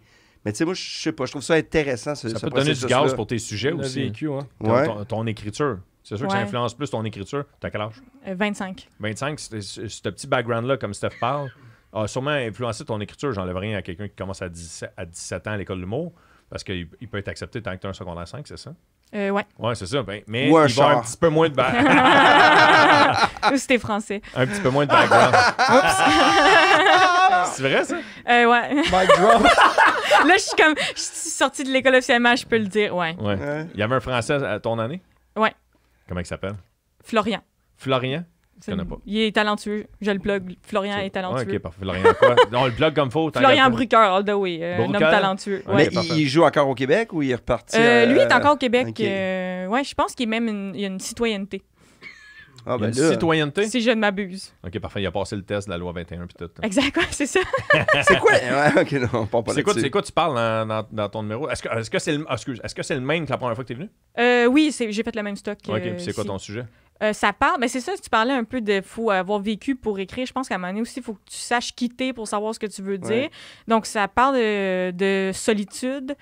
Mais tu sais, moi, je sais pas, je trouve ça intéressant. Ça peut te donner du gaz pour tes sujets On a aussi. vécu, hein. Ouais. Ton écriture. C'est sûr que ça Ouais. influence plus ton écriture. T'as quel âge? 25. 25, ce petit background-là, comme Steph parle, a sûrement influencé ton écriture. J'enlève rien à quelqu'un qui commence à 17 ans à l'école de l'humour, parce qu'il peut être accepté tant que tu as un secondaire 5, c'est ça? Ouais. Ouais, c'est ça. Ben, mais Ou un il va avoir char. un petit peu moins de Ou c'était français. un petit peu moins de background. C'est vrai, ça? Ouais. Mic drop. Là, je suis sortie de l'école officiellement, je peux le dire. Ouais. Ouais. Ouais. Il y avait un Français à ton année? Ouais. Comment il s'appelle? Florian. Florian? Je connais pas. Il est talentueux. Je le plug. Florian est Ouais, talentueux. ok, parfait. Florian quoi? On le plug comme faut. Florian Brucker, all the way. Un homme Brucker? talentueux. Ouais. Ouais. Mais parfait. il joue encore au Québec ou il est reparti? Lui est encore au Québec. ok. Ouais, je pense qu'il est même il a une citoyenneté, Ah, Il y a ben une là, citoyenneté? si je ne m'abuse. Ok, parfait. Il a passé le test de la loi 21 puis tout. Exact, ouais, c'est ça. c'est quoi? Ouais, ok, non, on parle pas C'est quoi, là-dessus. tu parles dans ton numéro? Est-ce que c'est le même que la première fois que tu es venu? Oui, j'ai fait le même stock. Ok, puis c'est quoi ici. ton sujet? Ça parle, mais c'est ça, tu parlais un peu de faut avoir vécu pour écrire. Je pense qu'à un moment donné aussi, il faut que tu saches quitter pour savoir ce que tu veux dire. Ouais. Donc, ça parle de solitude,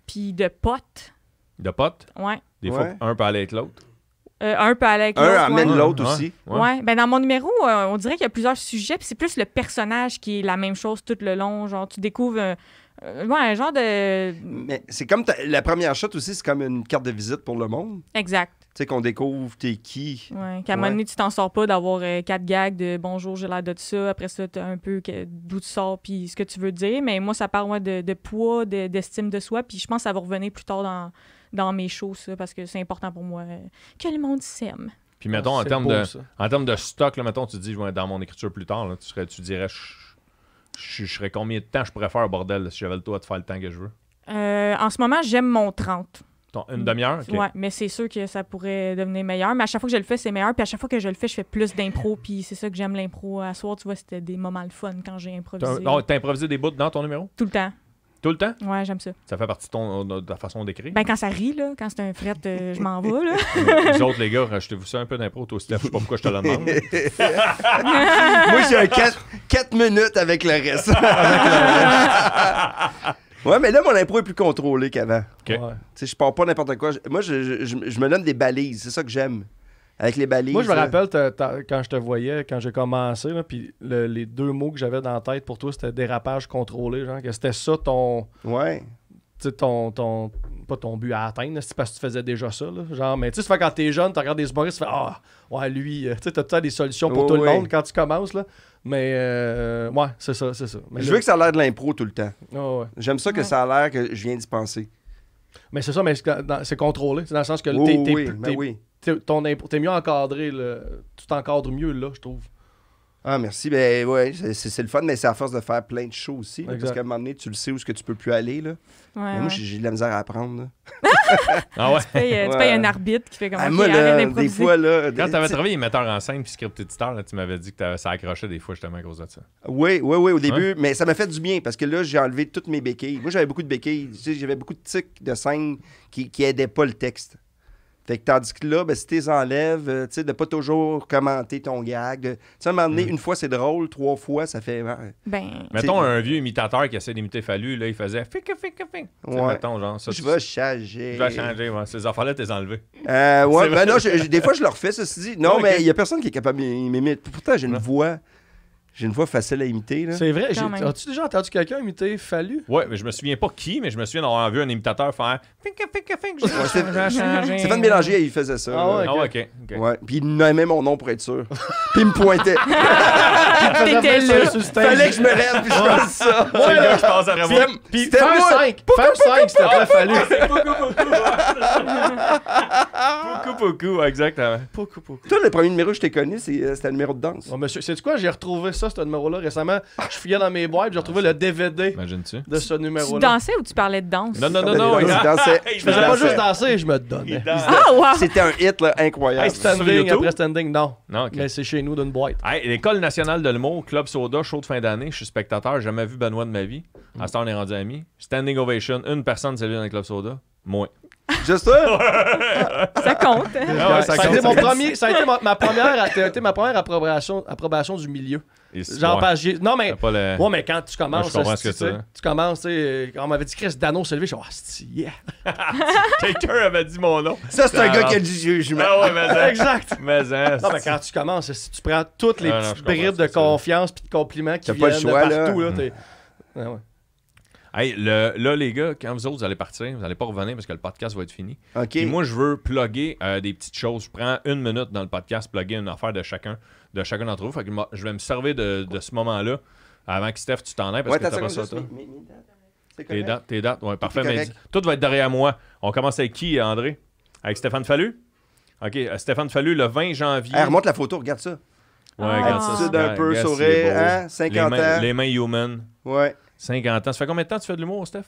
puis de potes. De potes? Ouais. Des fois, Ouais. un peut aller avec l'autre. Un peut aller avec l'autre. Un amène ouais. l'autre Ouais. aussi. Ouais. Ben dans mon numéro, on dirait qu'il y a plusieurs sujets, puis c'est plus le personnage qui est la même chose tout le long. Genre, tu découvres un genre de. Mais c'est comme la première shot aussi, c'est comme une carte de visite pour le monde. Exact. Tu sais, qu'on découvre t'es qui. Ouais. Qu'à un moment donné, tu t'en sors pas d'avoir 4 gags de bonjour, j'ai l'air de ça. Après ça, t'as un peu d'où tu sors, puis ce que tu veux dire. Mais moi, ça parle de poids, d'estime de soi, puis je pense que ça va revenir plus tard dans mes shows, ça, parce que c'est important pour moi que le monde s'aime. Puis mettons, en C'est termes beau, de, ça. en termes de stock, là, mettons, tu dis, je vais dans mon écriture plus tard, là, tu dirais, je serais combien de temps je pourrais faire, bordel, là, si j'avais le toit de faire le temps que je veux? En ce moment, j'aime mon 30. Une demi-heure? OK. Ouais, mais c'est sûr que ça pourrait devenir meilleur. Mais à chaque fois que je le fais, c'est meilleur. Puis à chaque fois que je le fais, je fais plus d'impro. Puis c'est ça que j'aime, l'impro. À soir, tu vois, c'était des moments le fun quand j'ai improvisé. T'as improvisé des bouts dans ton numéro? Tout le temps. Tout le temps? Ouais, j'aime ça. Ça fait partie de ta façon d'écrire? Ben, quand ça rit, là, quand c'est un fret, je m'en vais, là. Vous autres, les gars, rajoutez-vous ça un peu d'impro, toi, Steph. Je sais pas pourquoi je te le demande. Moi, j'ai un 4 minutes avec le reste. Ouais, mais là, mon impro est plus contrôlé qu'avant. OK. Ouais. Tu sais, je pars pas n'importe quoi. Moi, je me donne des balises. C'est ça que j'aime. Avec les balises. Moi, je me là. rappelle quand je te voyais, quand j'ai commencé, là, puis les 2 mots que j'avais dans la tête pour toi, c'était dérapage contrôlé. Genre, que c'était ça ton. Ouais. Tu sais, pas ton but à atteindre, c'est parce que tu faisais déjà ça. Là, genre, mais tu sais, quand t'es jeune, tu regardes des humoristes, tu fais ah, ouais, lui, tu sais, t'as tout le temps des solutions pour Oh, tout le oui. monde quand tu commences. Là. Mais, ouais, c'est ça. Mais Je là- veux que ça a l'air de l'impro tout le temps. Ah, ouais. J'aime ça que Ouais. ça a l'air que je viens d'y penser. Mais c'est ça, mais c'est contrôlé. C'est dans le sens que Oui, oui, ben oui. t'es mieux encadré. Là. Tu t'encadres mieux, là, je trouve. Ah, merci. Ben ouais, c'est le fun, mais c'est à force de faire plein de shows aussi. Là, parce Exact. qu'à un moment donné, tu le sais où est-ce que tu peux plus aller. Là. Ouais, Mais ouais. moi, j'ai de la misère à apprendre. Là. Ah ouais? Tu payes Ouais. un arbitre qui fait comme Ah, OK, moi, arrête là, des d'improviser. fois, là. Quand t'avais tu- travaillé metteur en scène puis script éditeur, là, tu m'avais dit que ça accrochait des fois justement à cause de ça. Oui, au début, mais ça m'a fait du bien parce que là, j'ai enlevé toutes mes béquilles. Moi, j'avais beaucoup de béquilles. Tu sais, j'avais beaucoup de tics de scène qui aidaient pas le texte. Fait que tandis que là, ben, si tu les enlèves, tu sais, de pas toujours commenter ton gag. Tu sais, à un moment donné, une fois c'est drôle, 3 fois, ça fait. Ben, Mettons un vieux imitateur qui essaie d'imiter Fallu, là, il faisait fic. Ouais. Mettons, genre, ça. Je vais changer. Tu vas changer, ouais. Ces affaires-là, t'es enlevé. Ouais, C'est ben non, des fois, je le refais, ceci dit. Non, Ok. mais il y a personne qui est capable d'imiter. Pourtant, j'ai une voix. J'ai une voix facile à imiter. Là. C'est vrai. Quand même. As-tu déjà entendu quelqu'un imiter Fallu? Ouais, mais je me souviens pas qui, mais je me souviens d'avoir vu un imitateur faire fic. Stéphane Bélanger, il faisait ça. Ah là. ouais. Ah ouais, ok. Ouais. Puis il nommait mon nom pour être sûr. Puis il me pointait. t'étais là. Fallait que je me lève, puis je fasse ça. C'est le gars que je pense à revoir. Puis C'était faire moi. 5, faire 5, s'il te plaît, Fallu. Poucou, exactement. Toi, le premier numéro que je t'ai connu, c'était un numéro de danse. Oh, monsieur, sais-tu quoi? J'ai retrouvé ça, ce numéro-là, récemment. Je fouillais dans mes boîtes, j'ai retrouvé le DVD Imagine-tu? de ce Tu numéro-là. dansais ou tu parlais de danse? Non. Je dansais. Il Je faisais pas dansais. juste danser, je me donnais. Ah, wow! C'était un hit là, incroyable. Hey, sur Standing YouTube? après standing, non. Non, ok. Mais c'est chez nous d'une boîte. Hey, l'École nationale de l'humour, Club Soda, show de fin d'année, je suis spectateur, j'ai jamais vu Benoît de ma vie. À ce temps, on est rendu amis. Standing ovation, une personne s'est vue dans le Club Soda. Moi. Juste ça? Ça compte. Ah ouais, ça a compte, été ça mon compte. premier, ça a été ma première approbation du milieu. Et c'est- Genre, ouais, parce que non, mais. t'as pas le- Ouais, mais quand tu commences, Ouais, je comprends ce que tu sais, c'est. tu commences, tu sais, quand on m'avait dit Chris Dano s'est levé, je suis oh, c'est yeah. Quelqu'un avait dit mon nom. Ça, c'est un gars qui a du jugement. Ah ouais, mais ça. Exact. Mais ça. Non, mais quand tu commences, si tu prends toutes les Ah, non, petites je comprends bribes ce de que tu veux dire. confiance puis de compliments qui T'as pas viennent le choix, de là. partout, là, t'es. Ouais, ouais. Hey, là, les gars, quand vous autres, vous allez partir, vous allez pas revenir parce que le podcast va être fini. OK. Et moi, je veux plugger des petites choses. Je prends 1 minute dans le podcast, plugger une affaire de chacun d'entre vous. Fait que je vais me servir de ce moment-là avant que Steph, tu t'en ailles parce Ouais, que t'as t'as pas ça ça, toi. C'est Tes correct. dates, ouais, parfait. est Mais correct. tout va être derrière moi. On commence avec qui, André? Avec Stéphane Fallu? OK, Stéphane Fallu, le 20 janvier. Hey, remonte la photo, regarde ça. Ouais, Ah. regarde ça. Attitude un peu, Regarde, sourire, c'est beau. hein? 50 ans. Les mains human. Ouais. 50 ans. Ça fait combien de temps que tu fais de l'humour, Steph?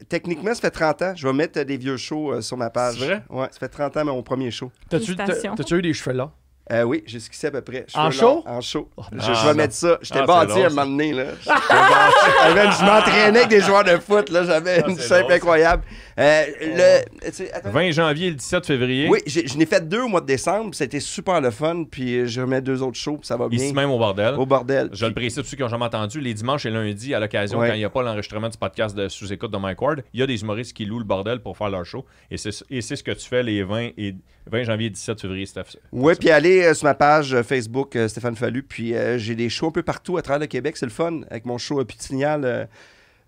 Techniquement, ça fait 30 ans. Je vais mettre des vieux shows sur ma page. C'est vrai? Ouais, ça fait 30 ans, mon premier show. Félicitations. T'as-tu eu des cheveux là? Oui, j'ai esquissé à peu près. En Cheveux show? longs, En show. Je Ah, vais non. mettre ça. J'étais Ah, bâti c'est à un drôle, moment donné. Là. Je m'entraînais avec des joueurs de foot. Là. J'avais une c'est shape drôle, incroyable. Tu sais, attends. 20 janvier et le 17 février. Oui, je n'ai fait 2 au mois de décembre. C'était super le fun. Puis je remets 2 autres shows. Puis ça va bien. Ici même au bordel. Au bordel. Je le précise pour ceux qui n'ont jamais entendu, les dimanches et lundis, à l'occasion, Ouais. quand il n'y a pas l'enregistrement du podcast de sous-écoute de Mike Ward, il y a des humoristes qui louent le bordel pour faire leur show. Et c'est ce que tu fais les 20 janvier et 17 février, Steph. Oui, puis allez sur ma page Facebook Stéphane Fallu. Puis j'ai des shows un peu partout à travers le Québec. C'est le fun. Avec mon show Putignal.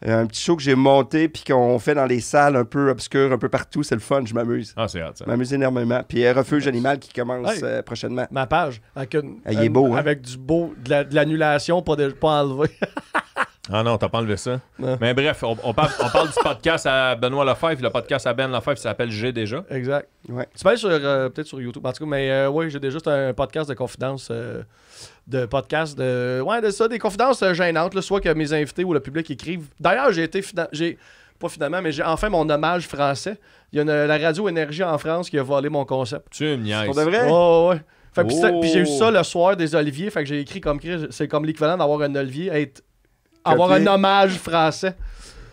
Un petit show que j'ai monté puis qu'on fait dans les salles un peu obscures, un peu partout. C'est le fun. Je m'amuse. Ah, c'est hâte, ça. Je m'amuse énormément. Puis Refuge Animal qui commence Hey. prochainement. Ma page. Avec il est beau, hein? Avec du beau, de l'annulation, pas enlevé. Ah non, t'as pas enlevé ça. Non. Mais bref, on parle du podcast à Benoît Lefebvre. Le podcast à Ben Lefebvre s'appelle J'ai déjà. Exact. Ouais. Tu peux aller sur, peut-être sur YouTube, en tout cas, mais oui, j'ai déjà un podcast de confidence. De podcast de ça, des confidences gênantes, là, soit que mes invités ou le public écrivent. D'ailleurs, pas finalement, mais j'ai enfin mon hommage français. Il y a la radio Énergie en France qui a volé mon concept. Tu me niaises. Pour de vrai? Ouais. Fait que Oh. puis j'ai eu ça le soir des Oliviers. Fait que j'ai écrit comme c'est comme l'équivalent d'avoir un Olivier, avoir un hommage français.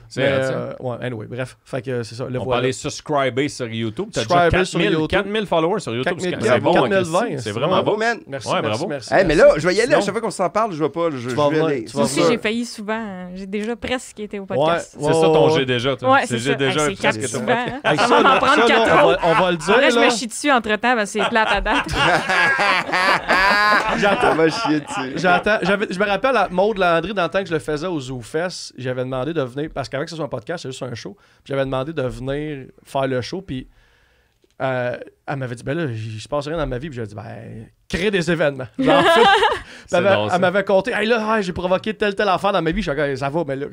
C'est hot, ça. Ouais, anyway, bref. Fait que c'est ça. Le On voilà. peut aller subscriber sur YouTube. T'as Subscriber déjà sur 4000 YouTube. 4000 followers sur YouTube. 4000, C'est bon, 4020, Christy. C'est c'est vraiment Bravo, bon. man. Merci, Ouais, merci, bravo. merci. Hey, mais merci. là, je vais y aller à Sinon- chaque fois qu'on s'en parle. Je vais pas. Je vas vais voir, aller. tu C'est vas Moi aussi, sûr. j'ai failli souvent. J'ai déjà presque été au podcast. Ouais, C'est ça ton ouais. j'ai déjà. toi. Ouais, C'est c'est j'ai ça. déjà Hey, un c'est presque quatre ton souvent, podcast. hein. Hey, Ça ça, va m'en là, prendre ça, là, 4 autres. on va le dire. Après, je me là. chie dessus entre-temps, parce que c'est plate à date. Ça va chier dessus. Je me rappelle à Maud Landry, dans le temps que je le faisais au Zoo Fest, j'avais demandé de venir, parce qu'avec que ce soit un podcast, c'est juste un show, puis j'avais demandé de venir faire le show, puis elle m'avait dit, ben là, il se passe rien dans ma vie, puis j'avais dit, ben, créer des événements. Genre, C'est drôle, ça. elle m'avait compté, hey là, j'ai provoqué telle affaire dans ma vie, je suis comme, ça va, mais là,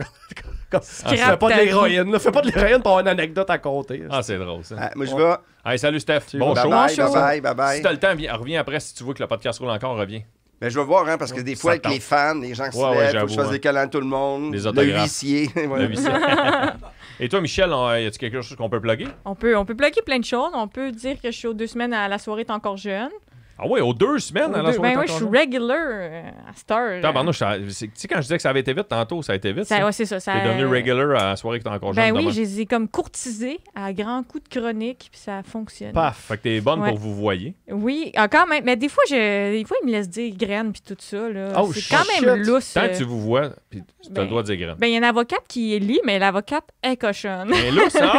fais Scrape pas de ta l'héroïne, là, fais pas de l'héroïne pour avoir une anecdote à compter. Ah, c'est drôle, ça. Ah, moi, je vais. Hey, salut, Steph. Tu Bon vas. show. Bye show. bye, bye bye. Si t'as le temps, reviens après. Si tu veux que le podcast roule encore, reviens. Ben, je vais voir, hein, parce que des fois, Ça avec les fans, les gens qui se Ouais, ouais, lèvent, faut j'avoue, que je fasse ouais. des câlins à tout le monde. Les Le autographes. huissier. Ouais. Le huissier. Et toi, Michel, y a-tu quelque chose qu'on peut plugger? On peut plugger plein de choses. On peut dire que je suis aux 2 semaines à La Soirée T'es encore jeune. Ah oui, aux 2 semaines, à la soirée. Ben oui, je suis regular à cette heure. Tabarnouche, tu sais, quand je disais que ça avait été vite tantôt, ça a été vite. Ça- ouais, c'est ça. T'es devenu regular à la soirée que t'es encore jeune Ben oui, demain. je les ai comme courtisés à grands coups de chronique, puis ça fonctionne. Paf. Fait que t'es bonne Ouais. pour vous voyez. Oui, quand même. Mais des fois, ils me laissent dire graines, puis tout ça. Là. Oh, c'est quand shit. même lousse. Tant que tu vous vois, puis tu as ben- le droit de dire graine. Ben, il y a une avocate qui lit, mais l'avocate est cochonne. Mais là, ça.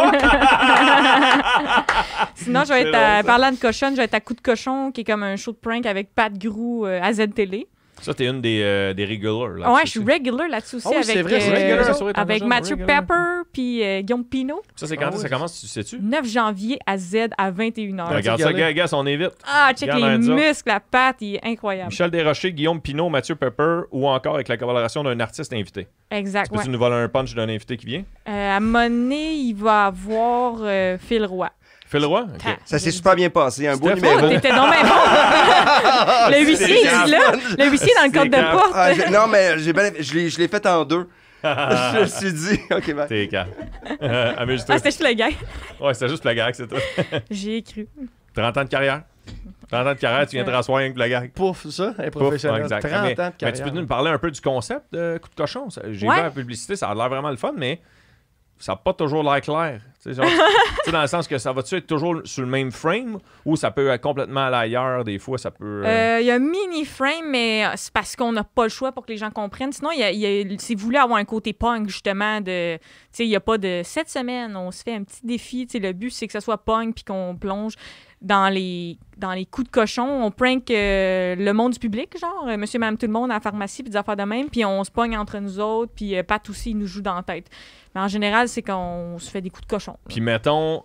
Sinon, je vais C'est être à, drôle, ça. parlant de cochonne, je vais être à Coup de cochon, qui est comme un show de prank avec Pat Grou à Z-Télé. Ça, t'es une des regulars. Là, Ah ouais, je suis regular là-dessus aussi Ah oui, c'est avec, vrai, c'est regular, ça, ouais, t'en avec as Matthew regular. Pepper puis Guillaume Pinot. Ça, c'est quand ça commence, tu sais-tu? 9 janvier à Z à 21h. Regarde ça, gars, on est vite. Ah, check Regarde les un ça. muscles, la patte, il est incroyable. Michel Desrochers, Guillaume Pinot, Mathieu Pepper ou encore avec la collaboration d'un artiste invité. Exact, Peux-tu ouais. nous voler un punch d'un invité qui vient? À Monet, il va avoir Phil Roy. Phil Roy? OK. Ah, Ça s'est je super bien passé. Un beau Steph, numéro. Oh, t'étais donc bien bon! Le huissier, il est là. Le huissier dans le C'est code de grave. porte. Ah, non, mais je l'ai fait en 2. Je me suis dit, OK, bye. T'es calme. Amuse-toi. Ah, c'était juste le gars. Ouais, c'était juste la gag, c'est tout. J'y ai cru. 30 ans de carrière. 30 ans de carrière, tu viens te rasseoir avec la gag. Pouf, ça, un Pouf, professionnel. exact. 30 ans de Mais tu carrière. peux nous parler un peu du concept de Coup de cochon? J'ai Ouais. vu la publicité, ça a l'air vraiment le fun, mais ça n'a pas toujours l'air clair. Tu sais, genre, tu sais, dans le sens que ça va-tu être toujours sur le même frame ou ça peut être complètement à l'ailleurs, des fois, ça peut... Il y a un mini-frame, mais c'est parce qu'on n'a pas le choix pour que les gens comprennent. Sinon, c'est voulu avoir un côté punk, justement, de... Tu sais, il n'y a pas de... Cette semaine, on se fait un petit défi. Tu sais, le but, c'est que ça soit punk puis qu'on plonge dans les coups de cochon. On prank le monde du public, genre monsieur, madame, tout le monde à la pharmacie puis des affaires de même. Puis on se pogne entre nous autres. Puis Pat aussi, il nous joue dans la tête. Mais en général, c'est qu'on se fait des coups de cochon. Puis mettons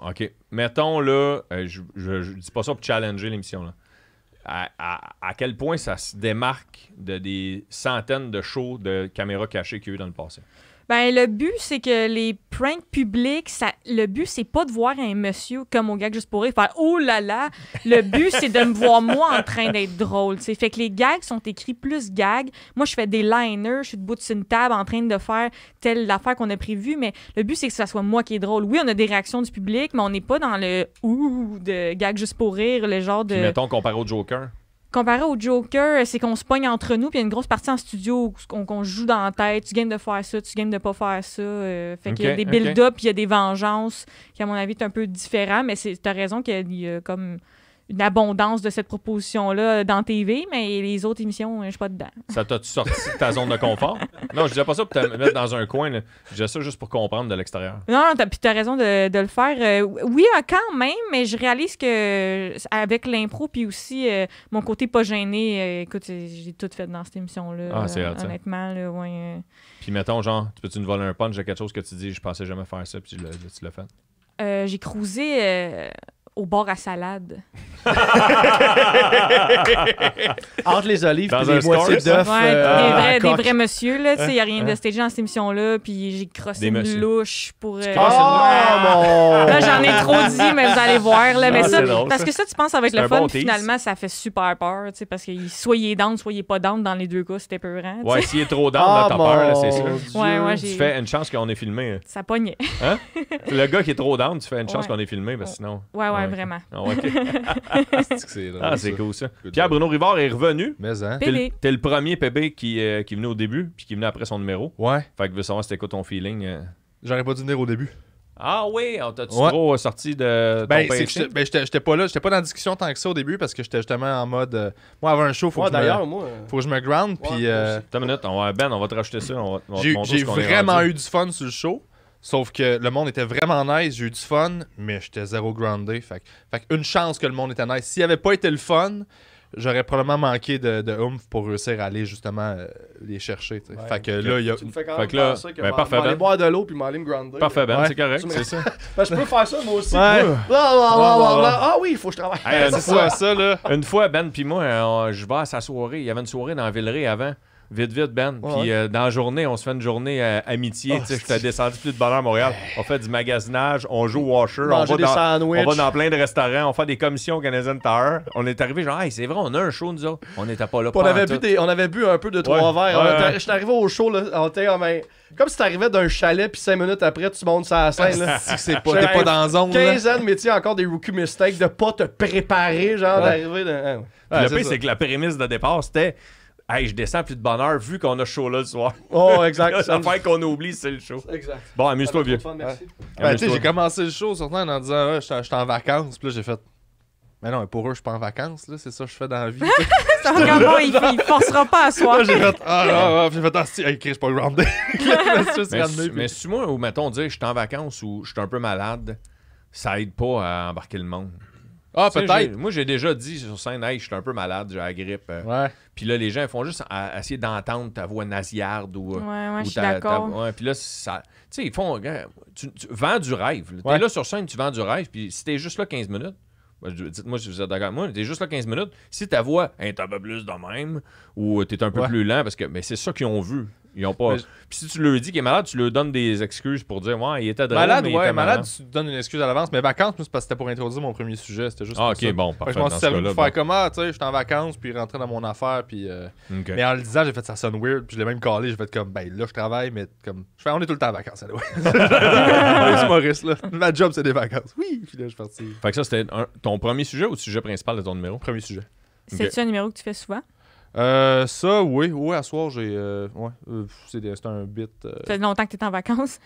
là, je dis pas ça pour challenger l'émission, là. À quel point ça se démarque de des centaines de shows de caméras cachées qu'il y a eu dans le passé? Ben, le but, c'est que les pranks publics, le but, c'est pas de voir un monsieur comme au gag juste pour rire, faire « Oh là là! » Le but, c'est de me voir moi en train d'être drôle, t'sais. Fait que les gags sont écrits plus gags. Moi, je fais des liners, je suis debout sur une table en train de faire telle affaire qu'on a prévue, mais le but, c'est que ça soit moi qui est drôle. Oui, on a des réactions du public, mais on n'est pas dans le « Ouh » de gag juste pour rire, le genre de... Puis mettons, comparé au Joker. Comparé au Joker, c'est qu'on se pogne entre nous, puis il y a une grosse partie en studio qu'on joue dans la tête. Tu gagnes de faire ça, tu gagnes de pas faire ça. Fait qu'il y a des build-up, puis il y a des vengeances, qui, à mon avis, est un peu différent, mais t'as raison qu'il y a comme une abondance de cette proposition-là dans TV, mais les autres émissions, je suis pas dedans. Ça t'a-tu sorti de ta zone de confort? Non, je disais pas ça pour te mettre dans un coin, là. Je disais ça juste pour comprendre de l'extérieur. Non, puis t'as raison de le faire. Oui, quand même, mais je réalise que avec l'impro, puis aussi mon côté pas gêné, écoute, j'ai tout fait dans cette émission-là. Ah, c'est hot, ça. honnêtement, là, ouais. Puis mettons, genre, peux-tu nous voler un punch de quelque chose que tu dis, je pensais jamais faire ça, puis tu l'as fait? J'ai cruisé au bar à salade. Entre les olives Dans et un les moitiés Scores, d'œufs. Ouais, des coque. vrais messieurs, là. Tu sais, il n'y a rien de stagé dans cette émission-là. Puis j'ai crossé Des une messieurs. louche pour. Oh, Là, j'en ai trop dit, mais vous allez voir. Là, mais Ah, ça, c'est drôle, parce ça. que ça, tu penses, ça va être C'est le un fun. bon Puis tease. finalement, ça fait super peur. Tu sais, parce que soit il est down, soit il est pas down. Dans les deux cas, c'était peurant. tu Ouais, sais. s'il est trop down, là, t'as peur, là, c'est sûr. Ouais, Tu j'ai. fais une chance qu'on est filmé. Ça pognait. Hein? Le gars qui est trop down, tu fais une chance Ouais. qu'on est filmé, parce que sinon. Ouais, vraiment. Ah, ouais, ok. C'est drôle, Ah, c'est ça. cool ça. Good Pierre job. Bruno Rivard est revenu. Mais hein? Pébé. T'es le premier Pébé qui venait au début, puis qui venait après son numéro. Ouais. Fait que veux savoir c'était quoi ton feeling. J'aurais pas dû venir au début. Ah oui, on t'a-tu Ouais. trop sorti de ton Ben, pain c'est que j'étais pas là. J'étais pas dans la discussion tant que ça au début parce que j'étais justement en mode. Moi, avant un show, faut Ouais, que je d'ailleurs, me, moi. faut que je me ground. Ouais, Puis moi aussi. Attends une minute, on va te rajouter ça. On va te j'ai montrer j'ai ce qu'on est vraiment rendu. eu du fun sur le show. Sauf que le monde était vraiment nice. J'ai eu du fun, mais j'étais zéro groundé. Fait que une chance que le monde était nice. S'il avait pas été le fun, j'aurais probablement manqué de oomph pour réussir à aller justement les chercher. T'sais. Ouais. Fait que là, il y a. Tu me fais quand Fait même que là, penser que ben, m'en- parfait, m'en aller Ben. boire de l'eau puis m'aller me grounder. Parfait, Ben, Ouais. c'est correct, Tu c'est ça. Ben, je peux faire ça, moi aussi. Ouais. Ah oui, il faut que je travaille. Hey, C'est ça, ça, là. Une fois, Ben puis moi, je vais à sa soirée. Il y avait une soirée dans Villeray avant. Vite, Ben. Ouais, Puis dans la journée, on se fait une journée amitié. Tu sais, je t'ai descendu plus de bonheur à Montréal. On fait du magasinage, on joue au Washer, on Manger va, des dans, sandwichs. on va dans plein de restaurants, on fait des commissions au Canadian Tower. On est arrivé genre, hey, c'est vrai, on a un show, nous autres. On n'était pas là. Puis pas on avait, en bu tout. on avait bu un peu de trois Ouais, verres. ouais, ouais. J'étais arrivé au show, là, on était comme si t'arrivais d'un chalet, puis 5 minutes après, tu montes sur la scène. Là. C'est pas, t'es pas dans la zone. 15 Là. ans de métier, encore des rookie mistakes, de pas te préparer, genre Ouais. d'arriver. De... Puis le c'est pire, ça. c'est que la prémisse de départ, c'était, hey, je descends plus de bonheur vu qu'on a ce show là le soir. Oh, exact. L'affaire qu'on oublie, c'est le show. Exact. Bon, amuse-toi, vieux. Merci. Ben, tu sais, Amuse-toi. j'ai commencé le show surtout en disant, ouais, j'étais en vacances. Puis là, j'ai fait. Mais non, mais pour eux, je suis pas en vacances, là. C'est ça que je fais dans la vie. Ça regarde pas, il forcera pas à soi. Là, j'ai fait. J'ai fait. Ah, si, hey, Chris, je suis pas groundé. Mais si moi, ou mettons, dire je suis en vacances ou je suis un peu malade, ça aide pas à embarquer le monde. Ah, Tu sais, peut-être. moi, j'ai déjà dit sur scène, hey, je suis un peu malade, j'ai la grippe. Ouais. Puis là, les gens ils font juste essayer d'entendre ta voix nasillarde ou. Ouais, ou je suis d'accord. ouais, puis là, ça. Tu sais, ils font. Tu vends du rêve. T'es Ouais. là sur scène, tu vends du rêve. Puis si t'es juste là 15 minutes, dites-moi si vous êtes d'accord. Moi, t'es juste là 15 minutes. Si ta voix est un peu plus de même ou t'es un peu Ouais. plus lent, parce que mais c'est ça qu'ils ont vu. Ils ont pas. Mais- Puis si tu leur dis qu'il est malade, tu leur donnes des excuses pour dire ouais, il était drôle, Malade, mais il ouais, était malade, tu te donnes une excuse à l'avance. Mais vacances, moi, c'est parce que c'était pour introduire mon premier sujet. C'était juste Ah, pour ok, ça. bon, Fait que parfait. je m'en dans suis ce servi cas-là, pour faire comme, tu sais, j'étais en vacances, puis rentrer dans mon affaire, puis. bon. Ok. Mais en le disant, j'ai fait ça sonne weird, puis je l'ai même calé, j'ai fait comme, ben là, je travaille, mais comme. On est tout le temps en vacances, anyway. On est humoristes, là. Ma job, c'est des vacances. Oui, puis là, je suis parti. Fait que ça, c'était ton premier sujet ou le sujet principal de ton numéro? Premier sujet. C'est-tu un numéro que tu fais souvent? Ça, oui. Oui, à soir, j'ai. C'est un bit. Ça fait longtemps que tu es en vacances.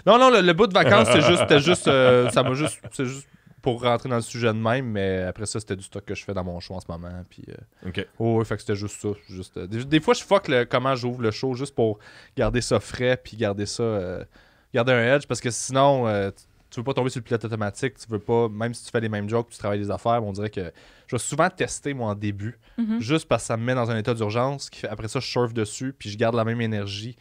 Non, le bout de vacances, c'était juste. Ça m'a juste. C'est juste pour rentrer dans le sujet de même, mais après ça, c'était du stock que je fais dans mon show en ce moment. Puis. Ok. Ouais, fait que c'était juste ça. Juste, des fois, je fuck comment j'ouvre le show juste pour garder ça frais, puis garder ça. Garder un edge, parce que sinon. Tu veux pas tomber sur le pilote automatique, tu veux pas, même si tu fais les mêmes jokes, tu travailles des affaires, on dirait que je vais souvent tester moi en début, juste parce que ça me met dans un état d'urgence, après ça je surfe dessus, puis je garde la même énergie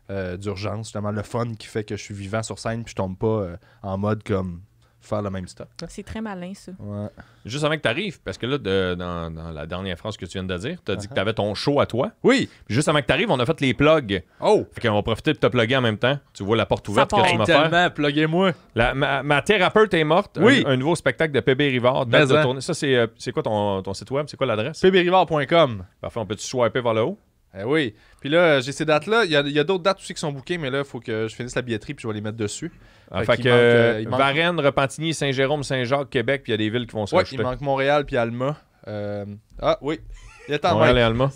d'urgence, justement le fun qui fait que je suis vivant sur scène, puis je tombe pas en mode comme faire le même stuff. C'est très malin, ça. Ouais. Juste avant que tu arrives, parce que là, dans la dernière phrase que tu viens de dire, tu as dit que tu avais ton show à toi. Oui! Puis juste avant que tu arrives, on a fait les plugs. Oh! Fait qu'on va profiter de te plugger en même temps. Tu vois la porte ouverte part. que tu m'as fait. Tellement, pluguez-moi! Ma thérapeute est morte. Oui. Un nouveau spectacle de Pébé Rivard. Date Mais de hein. tournée. Ça, c'est quoi ton site web? C'est quoi l'adresse? pbrivard.com. Parfait, on peut-tu swiper vers le haut? Eh oui. Puis là, j'ai ces dates-là. Il y a d'autres dates aussi qui sont bookées, mais là, il faut que je finisse la billetterie puis je vais les mettre dessus. Ah, Fait fait qu'il que il manque- Varennes, Repentigny, Saint-Jérôme, Saint-Jacques, Québec, puis il y a des villes qui vont se Ouais, rajouter. il manque Montréal puis Alma. Ah oui. Il est en Montréal main. et Alma.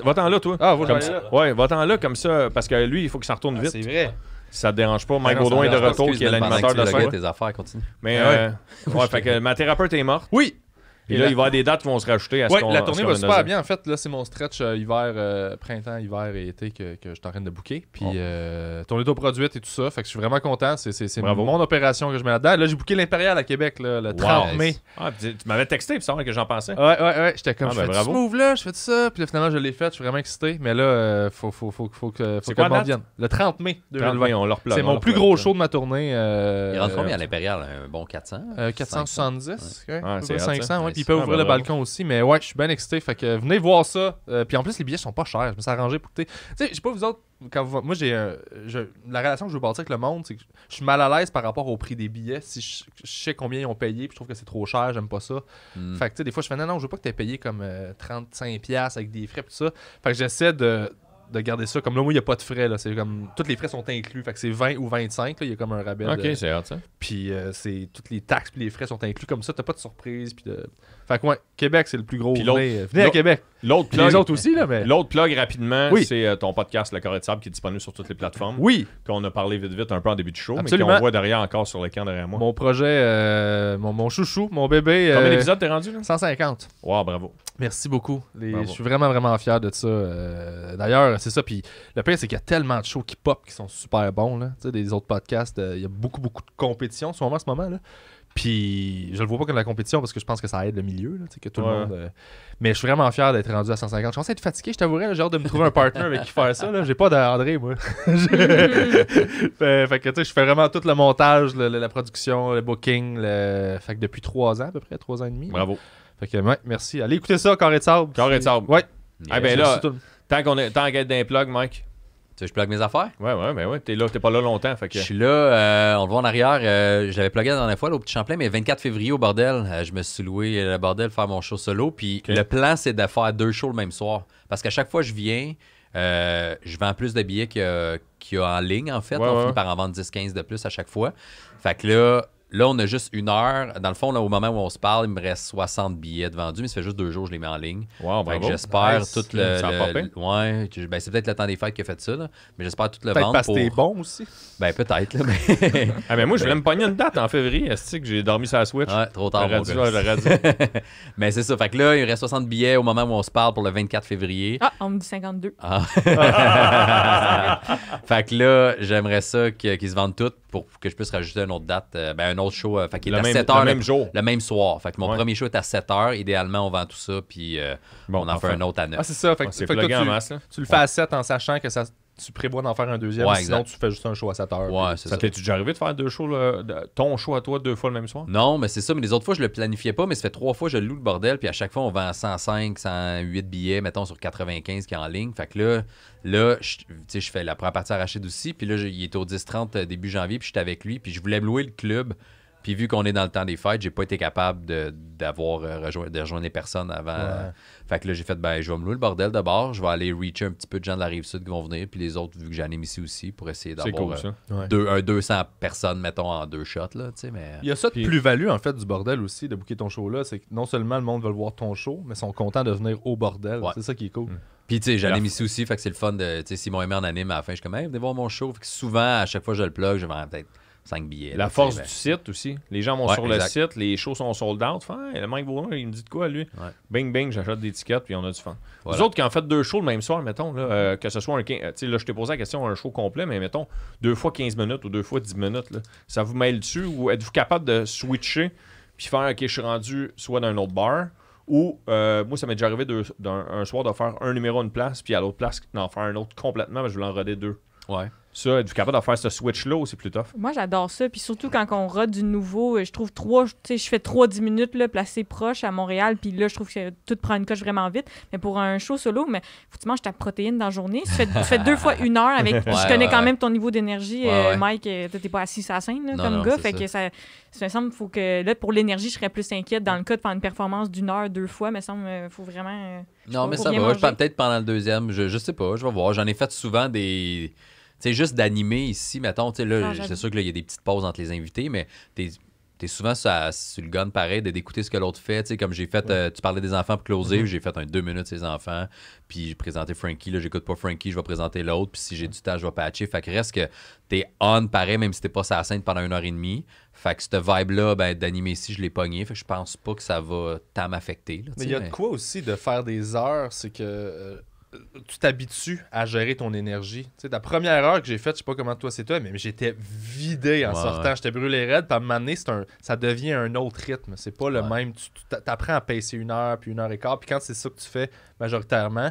Va-t'en là, toi. Ah, va Comme je vais ça. aller là. Ouais, va-t'en là comme ça, parce que lui, il faut qu'il s'en retourne Ah, vite. c'est vrai. Si ça te dérange pas. Mike Ah non, ça Baudouin est me de dérange pas. retour, qui est Excuse, Ben, l'animateur de pendant la que tu soirée. loguais tes affaires, continue. Mais, Ah ouais, fait que ma thérapeute est morte. Oui. Puis là, il va y avoir des dates qui vont se rajouter à ce Ouais, qu'on la tournée ce qu'on va vient de super dire. bien. En fait, là, c'est mon stretch printemps, hiver et été que je suis en train de booker. Puis tournée d'autoproduite et tout ça. Fait que je suis vraiment content. C'est Bravo. mon opération que je mets là-dedans. Là, j'ai booké l'Impérial à Québec là, le 30 mai. Ah, puis tu m'avais texté pour savoir que j'en pensais. Ouais. J'étais comme, Ah, je ben, fais bravo. ce move-là, je fais tout ça. Puis là, finalement, je l'ai fait. Je suis vraiment excité. Mais là, faut que C'est le quoi la monde date? vienne. Le 30 mai 2020. 30 mai, on leur plug, C'est on mon leur plus plug. gros show de ma tournée. Il rentre combien à l'Impérial? Un bon 400? 470, ouais. Ouais, c'est hot, 500, ça. ouais. Puis ils peuvent Ah, ouvrir ben, le bravo. balcon aussi. Mais ouais, je suis bien excité. Fait que venez voir ça. Puis en plus, les billets sont pas chers. Je me suis arrangé pour que tu sais, je sais pas vous autres. Moi, la relation que je veux bâtir avec le monde, c'est que je suis mal à l'aise par rapport au prix des billets. Si je sais combien ils ont payé, puis je trouve que c'est trop cher, j'aime pas ça. Fait que tu sais, des fois, je fais non, je veux pas que tu aies payé comme 35$ avec des frais, puis tout ça. Fait que j'essaie de garder ça. Comme là, moi, il n'y a pas de frais. Là. C'est comme tous les frais sont inclus. Fait que c'est 20 ou 25. Il y a comme un rabais. Ok, c'est hot, ça. Puis c'est toutes les taxes puis les frais sont inclus comme ça. T'as pas de surprise. Puis Fait que ouais, Québec, c'est le plus gros. Puis l'autre- Venez à l'autre- Québec. L'autre Puis plug, les autres aussi, là, mais. l'autre plug rapidement, Oui. c'est ton podcast Le Carré de Sable qui est disponible sur toutes les plateformes. Oui, Qu'on a parlé vite un peu en début de show, Absolument. mais qu'on voit derrière encore sur l'écran derrière moi. mon projet, mon chouchou, mon bébé. Combien d'épisodes t'es rendu là? 150. Wow, bravo. Merci beaucoup. Bravo. Je suis vraiment fier de ça. D'ailleurs, c'est ça. Puis le pire, c'est qu'il y a tellement de shows qui pop qui sont super bons. Là. Tu sais, des autres podcasts, il y a beaucoup de compétition en ce moment. Là. Puis je le vois pas comme la compétition parce que je pense que ça aide le milieu. Là, tu sais, que tout le monde. Mais je suis vraiment fier d'être rendu à 150. Je commence à être fatigué, je t'avouerais. Là, j'ai hâte de me trouver un partner avec qui faire ça. Là. J'ai pas d'André, moi. fait que tu sais, je fais vraiment tout le montage, la production, le booking. Fait que depuis 3 ans à peu près, 3 ans et demi. là. Bravo. Fait que ouais, merci. Allez écouter ça, Carré de Sable. Carré de Sable. Ouais. Ah ben Merci là, tout le monde. tant qu'à être d'un plug, Mike. Tu veux que je plug mes affaires? Ouais, t'es pas là longtemps. Fait que... Je suis là, on le voit en arrière. J'avais plugué la dernière fois là, au Petit Champlain, mais 24 février au bordel, je me suis loué le bordel faire mon show solo. Puis le plan, c'est de faire 2 shows le même soir. Parce qu'à chaque fois que je viens, je vends plus de billets qu'il y a en ligne, en fait. Ouais, on ouais. finit par en vendre 10-15 de plus à chaque fois. Fait que là, on a juste 1 heure. Dans le fond, là, au moment où on se parle, il me reste 60 billets de vendus, mais ça fait juste 2 jours que je les mets en ligne. Wow, Fait que bravo. j'espère Nice. tout le. Ça a popé? Ouais, ben, c'est peut-être le temps des fêtes qui a fait ça, là, mais j'espère tout le Peut-être vendre. parce que pour... t'es bon aussi. Ben, peut-être, là, mais. Ah ben moi, je voulais me pogner une date en février. Est-ce que j'ai dormi sur la Switch? Ouais, trop tard. J'aurais mon dû, gars. j'aurais dû. Mais c'est ça. Fait que là, il reste 60 billets au moment où on se parle pour le 24 février. Ah, on me dit 52. Ah. Fait que là, j'aimerais ça qu'ils se vendent toutes pour que je puisse rajouter une autre date. Un autre show. Fait qu'il est à 7 heures. Le même jour. Le même soir. Fait que mon Ouais. premier show est à 7 heures. Idéalement, on vend tout ça, puis Bon, on en enfin. fait un autre à 9. Ah, c'est ça. Fait que, C'est fait que toi, plugué en masse, là. tu le fais à 7 en sachant que tu prévois d'en faire un deuxième. Ouais, sinon, exact. tu fais juste un show à 7 heures. Ouais, c'est Ça ça. t'es-tu déjà arrivé de faire 2 shows, ton show à toi 2 fois le même soir? Non, mais c'est ça. Mais les autres fois, je le planifiais pas, mais ça fait 3 fois que je loue le bordel, puis à chaque fois, on vend 105, 108 billets, mettons, sur 95 qui est en ligne. Fait que là je fais la première partie à Rachid aussi, puis là, il était au 10-30 début janvier, puis j'étais avec lui, puis je voulais me louer le club. Puis vu qu'on est dans le temps des fêtes, j'ai pas été capable de rejoindre les personnes avant. Fait que là, j'ai fait, je vais me louer le bordel d'abord. Je vais aller reacher un petit peu de gens de la Rive-Sud qui vont venir. Puis les autres, vu que j'anime ici aussi, pour essayer C'est d'avoir cool, ça. Ouais. 200 personnes, mettons, en 2 shots, là, tu sais, mais... Il y a ça de Puis- plus-value, en fait, du bordel aussi, de booker ton show là. C'est que non seulement le monde veut voir ton show, mais sont contents de venir au bordel. Ouais. C'est ça qui est cool. Puis, tu sais, j'anime ici aussi, fait que c'est le fun de... Tu sais, si mon aimé en anime, à la fin, je suis comme, hey, venez voir mon show. Fait que souvent, à chaque fois que je le plug, je vends peut-être 5 billets. La là, force tu du sais, site aussi. Les gens vont Ouais, sur exact. le site, les shows sont sold out. Le Mike Bourlin, il me dit de quoi, lui? Ouais. Bing, bing, j'achète des tickets, puis on a du fun. Voilà. Vous autres qui en faites 2 shows le même soir, mettons, là, que ce soit un... Tu sais, là, je t'ai posé la question, un show complet, mais mettons, 2 fois 15 minutes ou 2 fois 10 minutes, là, ça vous mêle dessus ou êtes-vous capable de switcher puis faire, OK, je suis rendu soit dans un autre bar ou, moi, ça m'est déjà arrivé un soir de faire un numéro à une place, puis à l'autre place, d'en faire un autre complètement, mais je voulais en roder 2. Ouais. Ça, êtes-vous capable de faire ce switch-là ou c'est plus tough? Moi, j'adore ça. Puis surtout, quand on rate du nouveau, je trouve je fais 3-10 minutes là, placé proche à Montréal. Puis là, je trouve que tout prend une coche vraiment vite. Mais pour un show solo, faut que tu manges ta protéine dans la journée. Tu fais 2 fois 1 heure avec. Je connais quand même ton niveau d'énergie, Ouais. Mike. T'es pas assis sur la scène là, Non, comme non, gars. c'est Fait ça. que ça me semble faut que là, pour l'énergie, je serais plus inquiète dans le cas de faire une performance d'1 heure 2 fois. Mais ça me faut vraiment. Non, mais faut ça bien va. manger. Peut-être pendant le deuxième, je sais pas, je vais voir. J'en ai fait souvent des... Tu sais, juste d'animer ici, mettons, tu sais, là, Ah, j'avoue. c'est sûr que là, il y a des petites pauses entre les invités, mais t'es souvent sur le gun pareil d'écouter ce que l'autre fait. Tu sais, comme j'ai fait, tu parlais des enfants pour closer, j'ai fait un 2 minutes ces enfants, puis j'ai présenté Frankie. Là, j'écoute pas Frankie, je vais présenter l'autre, puis si j'ai du temps, je vais patcher. Fait que reste que t'es on pareil, même si t'es pas sur la scène pendant 1h30. Fait que cette vibe-là, d'animer ici, je l'ai pogné. Fait que je pense pas que ça va tant m'affecter. Là, mais il y a de quoi aussi de faire des heures, c'est que tu t'habitues à gérer ton énergie. Tu sais, la première heure que j'ai faite, je sais pas comment toi c'est toi, mais j'étais vidé en sortant. J'étais brûlé raide. Puis à un moment donné, ça devient un autre rythme. C'est pas le même. Tu apprends à pacer 1 heure, puis 1h15. Puis quand c'est ça que tu fais majoritairement,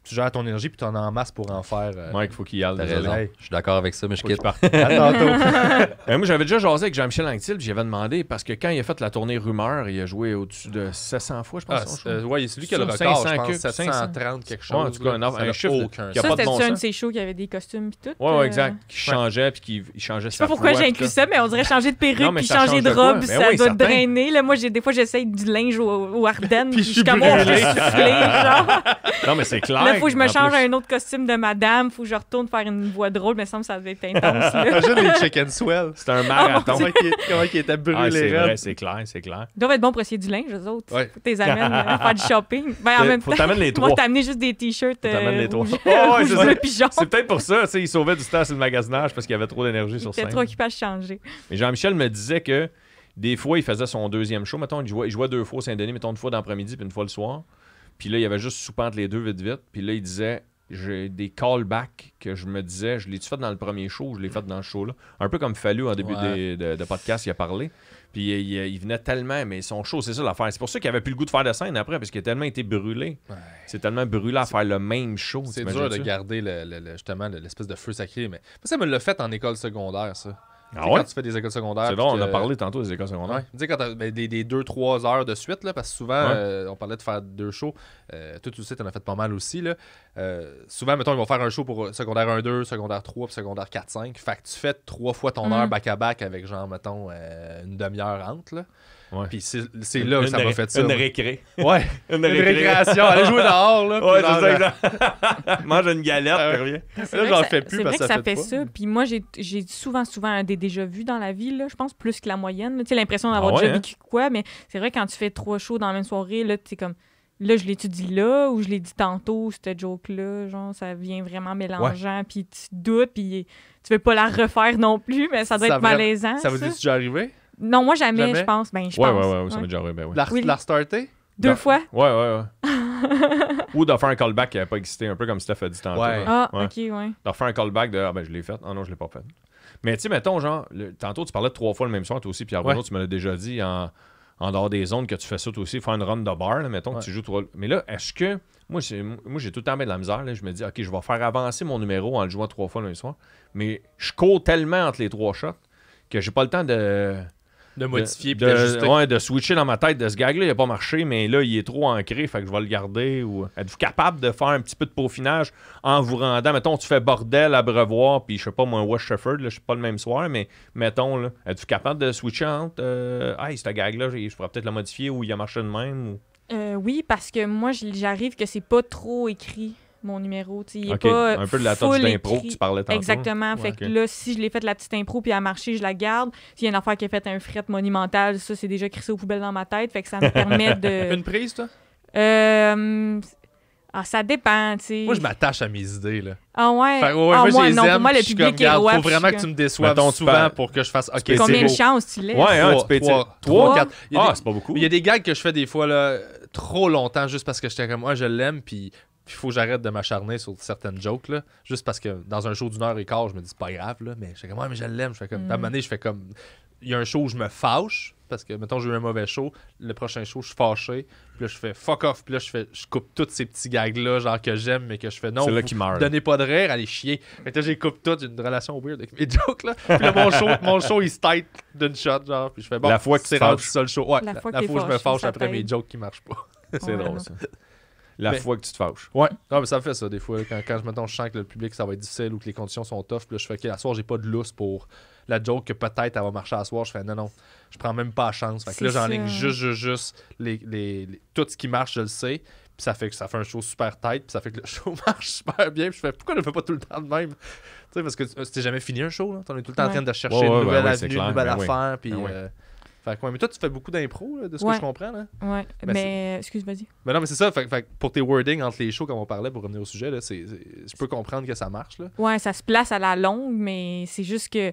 tu gères ton énergie, puis tu en as en masse pour en faire. Mike, il faut qu'il y aille. T'as raison. Je suis d'accord avec ça, mais je quitte. À tantôt. Moi, j'avais déjà jasé avec Jean-Michel Anctil, puis j'avais demandé, parce que quand il a fait la tournée Rumeur, il a joué au-dessus de 700 fois, je pense. Ouais, c'est lui qui a le record, je pense, 730 quelque chose. Ouais, en tout cas, un chiffre aucun qui a Ça, pas de c'était bon un de sens. ces shows qui avait des costumes pis tout. Ouais, exact. Qui changeait, puis qui changeait Je sais sa pas pourquoi voix, j'ai puis inclus tout. ça, mais on dirait changer de Non, perruque mais puis ça changer change de de quoi? robe, Ben ça oui, doit certain. te drainer. Là, moi, des fois, j'essaye du linge au Ardennes, puis je suis comme, brûlé. je suis soufflée, genre. Non, mais c'est clair. Là, faut que je me en change plus. un autre costume de madame, faut que je retourne faire une voix drôle, mais ça me semble que ça devait être intense, là. Imagine les chicken swell. C'est un marathon. Comment il était Ah, brûlé c'est vrai, raide. c'est clair, c'est clair. Ils doivent être bons pour essayer du linge, eux autres. Ouais. Faut que tu les amènes faire du shopping. Ben, en même Faut temps, t'amener les ils vont trois. t'amener juste des t-shirts t'amènes les trois. rouges, Oh, ouais, rouges, c'est bleus ça. puis jaunes. C'est peut-être pour ça, tu sais, il sauvait du temps sur le magasinage parce qu'il y avait trop d'énergie sur J'étais scène. trop occupé à changer. Mais Jean-Michel me disait que des fois, il faisait son deuxième show. Mettons, il jouait 2 fois au Saint-Denis, mettons 1 fois dans l'après-midi puis 1 fois le soir. Puis là, il y avait juste soupant entre les deux vite. Puis là, il disait, j'ai des callbacks que je me disais, je l'ai-tu fait dans le premier show ou je l'ai fait dans ce show-là? Un peu comme Fallu en début de podcast, il a parlé. Puis il venait tellement, mais son show, c'est ça l'affaire. C'est pour ça qu'il avait plus le goût de faire de scène après, parce qu'il a tellement été brûlé. Ouais. C'est tellement brûlé à faire le même show. C'est dur de t'imagines-tu? garder justement l'espèce de feu sacré. Mais moi, ça me l'a fait en école secondaire, ça. Ah Tu sais, ouais? Quand tu fais des écoles secondaires. C'est puis drôle, on que- a parlé tantôt des écoles secondaires. Ouais. Tu sais, quand t'as des 2-3 heures de suite, là, parce que souvent, on parlait de faire 2 shows. Toi, tu sais, t'en as fait pas mal aussi. Là. Souvent, mettons, ils vont faire un show pour secondaire 1-2, secondaire 3, puis secondaire 4-5. Fait que tu fais 3 fois ton heure back-à-back avec, genre, mettons, une demi-heure entre. Là. Ouais. Puis c'est là que ça m'a fait ça. Une moi. récré. Ouais, Une une récréation. Aller jouer dehors. Là, Ouais, puis c'est genre, ça, exact. Mange une galette, Ah ouais. puis reviens. C'est Là, vrai j'en que fais plus c'est parce vrai que que ça ça fait fait ça. Puis moi, j'ai souvent des déjà-vus dans la vie, là, je pense, plus que la moyenne. là. Tu sais, l'impression d'avoir Ah ouais, déjà hein? vécu quoi, mais c'est vrai quand tu fais 3 shows dans la même soirée, là, tu sais, comme... Là, je l'étudie là ou je l'ai dit tantôt, cette joke-là. Genre, ça vient vraiment mélangeant, puis tu doutes, puis tu veux pas la refaire non plus, mais ça doit être malaisant. Ça vous dit déjà arrivé? Non, moi, jamais, Jamais? je pense. Ben, je Ouais, pense. ouais, ça m'est déjà arrivé, ben oui. Oui. La restarter? 2 fois? Ouais. Ou de faire un callback qui n'avait pas existé, un peu comme Steph a dit tantôt. Ouais. là. Ah, Ouais. OK, ouais. De refaire un callback de « Ah ben, je l'ai fait. Ah non, je l'ai pas fait. » Mais tu sais, mettons, genre, tantôt, tu parlais de 3 fois le même soir, toi aussi, Pierre Bruno, tu me l'as déjà dit en dehors des zones que tu fais ça, toi aussi, faire une run de bar, là, mettons, que tu joues 3... Mais là, est-ce que... Moi, j'ai tout le temps bien de la misère, là. Je me dis, OK, je vais faire avancer mon numéro en le jouant 3 fois le même soir. Mais je cours tellement entre les 3 shots que j'ai pas le temps de modifier puis d'ajuster. de switcher dans ma tête de ce gag-là, il a pas marché, mais là, il est trop ancré, fait que je vais le garder. Ou êtes-vous capable de faire un petit peu de peaufinage en vous rendant, mettons, tu fais bordel à Brevoir, puis je sais pas, moi, West Shefford, là, je suis pas le même soir, mais mettons, là, êtes-vous capable de switcher entre, hey, ce gag-là, je pourrais peut-être le modifier ou il a marché de même, ou... Oui, parce que moi, j'arrive que c'est pas trop écrit, mon numéro. Tu sais, il est Ok, pas un peu de la touch full d'impro écrit. que tu parlais tantôt. Exactement. Fait que là, si je l'ai fait la petite impro puis elle a marché, je la garde. S'il y a une affaire qui a fait un fret monumental, ça, c'est déjà crissé aux poubelles dans ma tête. Fait que ça me permet de... Une prise, toi? Ça dépend, tu sais. Moi, je m'attache à mes idées, là. Ah ouais? Fait que, ouais, Ah, moi, moi, je les non, aime, pour moi, le puis je suis public comme, est roi. faut puis vraiment je que suis tu me déçoives Mettons, tu souvent parles- pour que je fasse... OK, peux c'est Combien de beau. chances tu laisses? Ouais, hein, tu peux dire 3, Trois. 4. Il y a des- c'est pas beaucoup. il y a des gags que je fais des fois, là, trop longtemps, juste parce que j'étais comme, moi, je l'aime, puis il faut que j'arrête de m'acharner sur certaines jokes, là. Juste parce que dans un show d'1h15, je me dis, c'est pas grave, là, mais je fais comme, ouais, mais je l'aime. Je fais comme, à un moment donné, je fais comme, il y a un show où je me fâche, parce que, mettons, j'ai eu un mauvais show, le prochain show, je suis fâché, puis là, je fais fuck off, puis là, je coupe tous ces petits gags-là, genre que j'aime, mais que je fais non. C'est là vous qu'il meurt. Donnez pas de rire, allez chier. Fait que là, j'ai coupe tout, j'ai une relation weird avec mes jokes, là. Puis là, mon show, il se tête d'une shot, genre, puis je fais bon, La fois que tu c'est te rendu fâches. ça le show. Ouais, La la fois fois que où t'es je me fâché, fâche ça après mes t'aide. jokes qui marchent pas. C'est Ouais, drôle, non. ça. La Mais- fois que tu te fâches. Ouais, non, mais ça me fait ça des fois. Quand mettons, je sens que le public, ça va être difficile ou que les conditions sont tough, puis là, je fais, OK, à soir, j'ai pas de lousse pour la joke que peut-être elle va marcher à soir. Je fais, non, je prends même pas la chance. Fait que là, C'est j'enligne ça. juste tout ce qui marche, je le sais. Puis ça fait que ça fait un show super tight, puis ça fait que le show marche super bien. Puis je fais, pourquoi on le fait pas tout le temps de même? Tu sais, parce que tu t'es jamais fini un show, là. On est tout le temps en Ouais. train de chercher Ouais, une ouais, nouvelle ouais, c'est avenue, clair, une nouvelle ben oui. affaire, puis... Ben oui. Fait que, ouais, mais toi, tu fais beaucoup d'impro, là, de ce que Ouais. je comprends. Là. Ouais, Ben, mais excuse, vas-y. Mais non, mais c'est ça. Fait que pour tes wordings entre les shows, comme on parlait, pour revenir au sujet, là, je peux comprendre que ça marche. Là. Ouais, ça se place à la longue, mais c'est juste que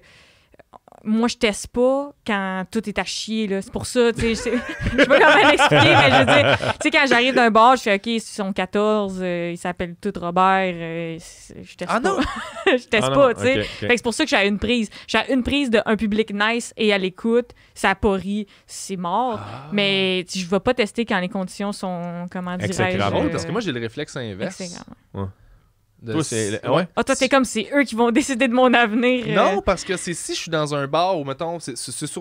moi, je teste pas quand tout est à chier. Là. C'est pour ça, tu sais, je sais pas comment l'expliquer, mais je veux dire, tu sais, quand j'arrive d'un bar, je fais OK, ils sont 14, ils s'appellent tous Robert, je teste pas. non? Je teste Ah non, pas, tu sais. ok. Fait que c'est pour ça que j'ai une prise. J'ai une prise d'un public nice et à l'écoute, ça a pas ri, c'est mort. Mais je vais pas tester quand les conditions sont, comment dirais-je... Exécrables. Drôle, parce que moi, j'ai le réflexe inverse. exécrables. Toi, c'est... Ouais. Ouais. Ah, toi, c'est comme c'est eux qui vont décider de mon avenir. Non, parce que c'est si je suis dans un bar ou, mettons, c'est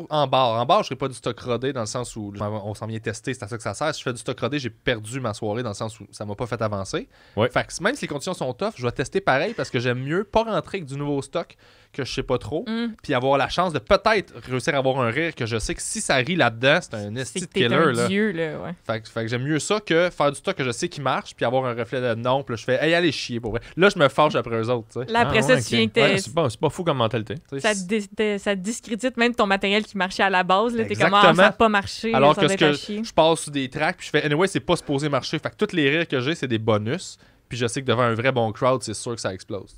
en bar. En bar, je ferai pas du stock rodé dans le sens où on s'en vient tester, c'est à ça que ça sert. Si je fais du stock rodé, j'ai perdu ma soirée dans le sens où ça m'a pas fait avancer. Ouais. Fait que même si les conditions sont tough, je vais tester pareil parce que j'aime mieux pas rentrer avec du nouveau stock que je sais pas trop, puis avoir la chance de peut-être réussir à avoir un rire que je sais que si ça rit là-dedans, c'est un C'est esti que de t'es killer. un Là. dieu, là, ouais. Fait que j'aime mieux ça que faire du stock que je sais qui marche puis avoir un reflet de non, puis là, je fais hey, allez chier pour vrai. Là, je me fâche après eux autres, tu sais. Là, après Ah, ça, ouais, tu viens ok. que Ouais, c'est pas fou comme mentalité. Tu sais, ça te discrédite même ton matériel qui marchait à la base. Là, t'es comme, Exactement. ça n'a pas marché. Alors ça que doit ce être à que chier. je passe sur des tracks, puis je fais anyway, c'est pas supposé marcher. Fait que tous les rires que j'ai, c'est des bonus. Puis je sais que devant un vrai bon crowd, c'est sûr que ça explose.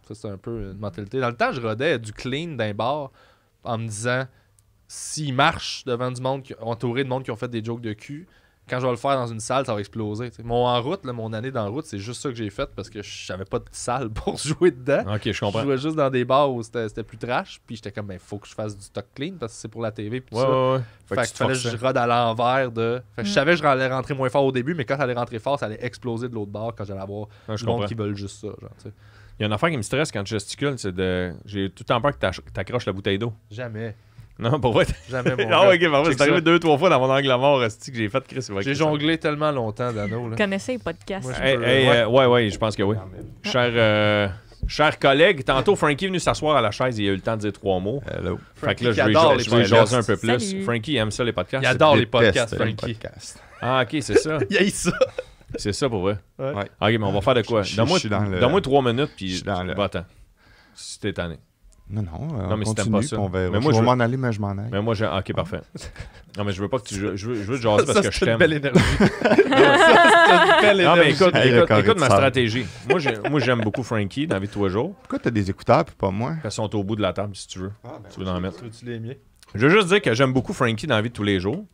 Ça, c'est un peu une mentalité. Dans le temps, je rodais du clean d'un bar en me disant s'il marche devant du monde, entouré de monde qui ont fait des jokes de cul, quand je vais le faire dans une salle, ça va exploser. T'sais. Mon année dans route, c'est juste ça que j'ai fait parce que j'avais pas de salle pour jouer dedans. OK, je Je comprends. jouais juste dans des bars où c'était plus trash. Puis j'étais comme, ben, faut que je fasse du stock clean parce que c'est pour la TV. Puis tout ça. Ouais. Fait que que tu te fallait que forçais. je rode à l'envers de. Fait que je savais que j'allais rentrer moins fort au début, mais quand ça allait rentrer fort, ça allait exploser de l'autre bord quand j'allais avoir Ouais, je du monde comprends. qui veulent juste ça. Genre, tu sais. Il y a une affaire qui me stresse quand je gesticule, c'est de... J'ai tout le temps peur que t'accroches la bouteille d'eau. Jamais. Non, pour vrai. Jamais, mon Ah, gars. ok, parfait. Check C'est arrivé ça. 2-3 fois dans mon angle mort, esti, que j'ai fait Chris. J'ai jonglé tellement longtemps, Dano. Là. Connaissez les podcasts. Moi, Ouais, je pense que oui. Cher collègue, tantôt Frankie est venu s'asseoir à la chaise et il a eu le temps de dire 3 mots. Hello. Fait que là, Frankie adore les je vais podcasts. jaser un peu plus. Salut. Frankie aime ça, les podcasts. Il adore les Déteste podcasts, les Frankie. podcasts. Ah, ok, c'est ça. Il y a ça. C'est ça pour vrai. Ouais. Ouais. Ok, mais on va faire de quoi? Je Donne-moi suis dans le- 3 minutes, je puis suis dans le- va-t'en. Si t'es tanné. Non, Non, mais si t'aimes pas ça. On verra. Mais moi, je je vais veux- m'en aller, mais je m'en aille. Mais moi, j'ai. Ok, parfait. Non, mais je veux pas que tu. Je veux te jaser parce que je c'est une t'aime. belle énergie. Ça, c'est une belle Non, mais énergie. écoute, Hey, le écoute carré ma de sable. stratégie. Moi, j'aime beaucoup Frankie dans la vie de tous les jours. Pourquoi t'as des écouteurs puis pas moi? Elles sont au bout de la table, si tu veux. Tu veux en mettre. Veux-tu les miens? Je veux juste dire que j'aime beaucoup Frankie dans la vie de tous les jours.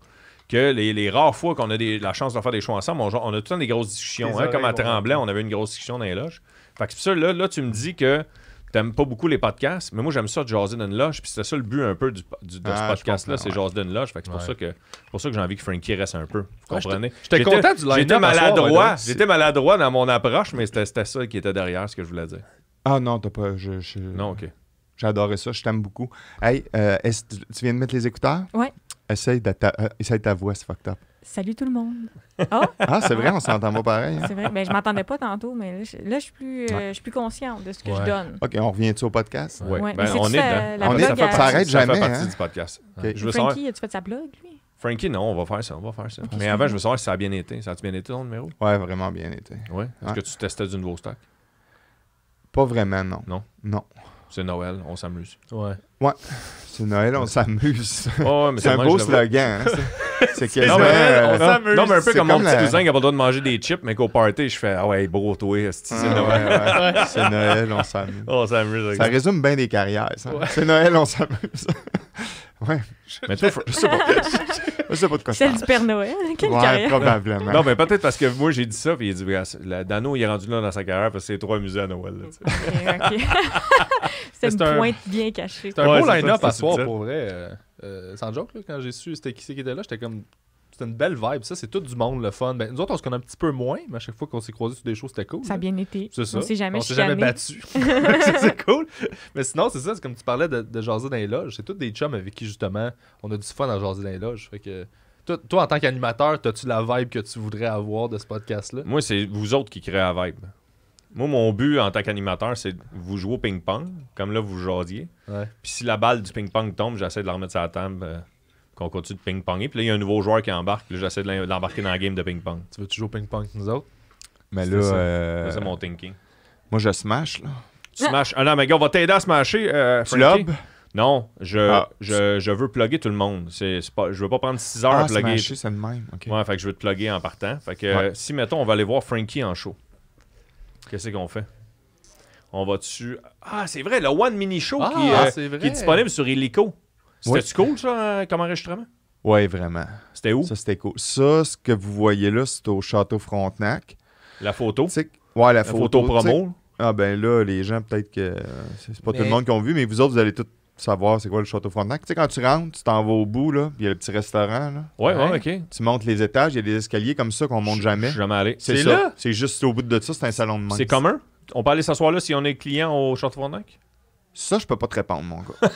Que les rares fois qu'on a la chance de faire des shows ensemble, on a tout le temps des grosses discussions. Les Hein, comme à oreilles vont Tremblay, on avait une grosse discussion dans les loges. Fait que c'est pour ça, là, tu me dis que t'aimes pas beaucoup les podcasts, mais moi, j'aime ça de jaser dans une loge. Puis c'était ça le but un peu de ce je podcast-là, comprends, c'est jaser dans une loge. Fait que c'est pour ça que j'ai envie que Frankie reste un peu. Vous comprenez? J'étais content du line-up J'étais à soir, maladroit. ouais, J'étais maladroit dans mon approche, mais c'était ça qui était derrière ce que je voulais dire. Ah non, t'as pas. Non, ok. J'ai adoré ça, je t'aime beaucoup. Hey, tu viens de mettre les écouteurs? Ouais. Essaye ta voix, c'est fucked up. Salut tout le monde. Ah, Ah, c'est vrai, on s'entend pas pareil. Hein? c'est vrai. Ben, je m'entendais pas tantôt, mais là, je suis plus consciente de ce que je donne. OK, on revient-tu au podcast? Ouais. Ouais, Ben, mais c'est-tu on est ça, dedans. la On est- blog, ça fait- ça arrête Ça jamais, fait partie hein? du podcast. Ok. Je veux savoir. Frankie, as-tu fait sa blog, lui? Frankie, non, on va faire ça. Mais avant, je veux savoir si ça a bien été. Ça a-tu bien été ton numéro? Ouais, vraiment bien été. Oui. Est-ce Ouais. que tu testais du nouveau stock? Pas vraiment, non. Non. Non. C'est Noël, on s'amuse. Ouais. C'est Noël, on s'amuse. Oh, ouais, mais C'est un moi, beau je le vois. slogan. Hein? C'est quasiment... Noël, on euh, s'amuse. Non, mais un peu C'est comme mon comme petit la- cousin qui a pas le droit de manger des chips, mais qu'au party, je fais ah ouais, bro, toi, c'est Ah, Noël. ouais. C'est Noël, on s'amuse. On s'amuse avec Ça ça. résume bien des carrières, ça. C'est Noël, on s'amuse. Ouais. Mais toi, Je sais pas. Je sais pas de quoi ça Celle du Père Noël. Quelle Ouais, carrière. probablement. Non, mais peut-être parce que moi, j'ai dit ça, puis il a dit, regarde, Dano, il est rendu là dans sa carrière parce que c'est trop amusé à Noël. Là, tu sais. Ok. C'est C'est une un- pointe bien cachée. C'est un Ouais, beau c'est ça, line-up c'était à soir subtil. pour vrai. Sans joke, là, quand j'ai su c'était qui était là, j'étais comme. C'était une belle vibe. Ça, c'est tout du monde, le fun. Ben, nous autres, on se connaît un petit peu moins, mais à chaque fois qu'on s'est croisés sur des choses, c'était cool. Ça a là. bien été. C'est ça. On s'est jamais On s'est jamais chicané. battu. Ça, c'est cool. Mais sinon, c'est ça. C'est comme tu parlais de jaser dans les loges. C'est tous des chums avec qui, justement, on a du fun à jaser dans les loges. Fait que. Toi, en tant qu'animateur, as-tu la vibe que tu voudrais avoir de ce podcast-là? Moi, c'est vous autres qui créez la vibe. Moi, mon but en tant qu'animateur, c'est de vous jouer au ping-pong, comme là, vous jasiez. Ouais. Puis si la balle du ping-pong tombe, j'essaie de la remettre sur la table, qu'on continue de ping-ponger. Puis là, il y a un nouveau joueur qui embarque, puis là, j'essaie de l'embarquer dans la game de ping-pong. Tu veux-tu jouer au ping-pong avec nous autres? Mais C'est là, ça. C'est mon thinking. moi, je smash, là. Tu smashes. Ah non, mais gars, on va t'aider à smasher. Tu Frankie. lobes? Non, je veux plugger tout le monde. Je veux pas prendre 6 heures à plugger. C'est le même. OK. Ouais, fait que je veux te plugger en partant. Fait que si, mettons, on va aller voir Frankie en show, qu'est-ce qu'on fait? On va dessus. Ah, c'est vrai, le One Mini Show qui est disponible sur Illico. C'était-tu cool, ça, comme enregistrement? Oui, vraiment. C'était où? Ça, c'était cool. Ça, ce que vous voyez là, c'est au Château Frontenac. La photo? Ouais, la photo promo. Ah, ben là, les gens, peut-être que c'est pas tout le monde qui ont vu, mais vous autres, vous allez tous savoir c'est quoi le Château Frontenac. Tu sais, quand tu rentres, tu t'en vas au bout, là, puis il y a le petit restaurant, là. Ouais, OK. Tu montes les étages, il y a des escaliers comme ça qu'on monte jamais. Je suis jamais allé. C'est ça. Là? C'est juste au bout de ça, c'est un salon de main. C'est commun? On peut aller s'asseoir là si on est client au Château Frontenac? Ça, je peux pas te répondre, mon gars.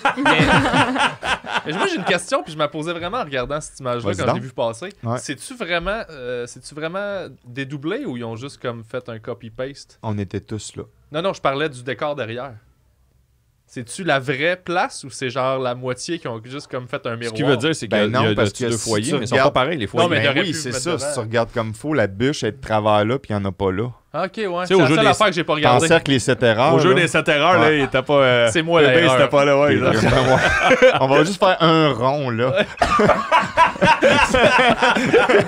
Mais moi, j'ai une question, puis je me posais vraiment en regardant cette image-là quand je l'ai vu passer. Ouais. C'est-tu vraiment dédoublé ou ils ont juste comme fait un copy-paste? On était tous là. Non, je parlais du décor derrière. C'est-tu la vraie place ou c'est genre la moitié qui ont juste comme fait un miroir? Ce qui veut dire, c'est qu'il y a deux foyers, mais ils sont pas pareils, les foyers. Non, mais ben oui, c'est ça. Si tu regardes comme faut, la bûche est de travers là, puis il n'y en a pas là. Ok, ouais. C'est la seule affaire que j'ai pas regardé. T'encercles les 7 erreurs. Au jeu des 7 erreurs, là, il était pas... c'est moi l'erreur. C'était pas là, ouais. On va juste faire un rond, là.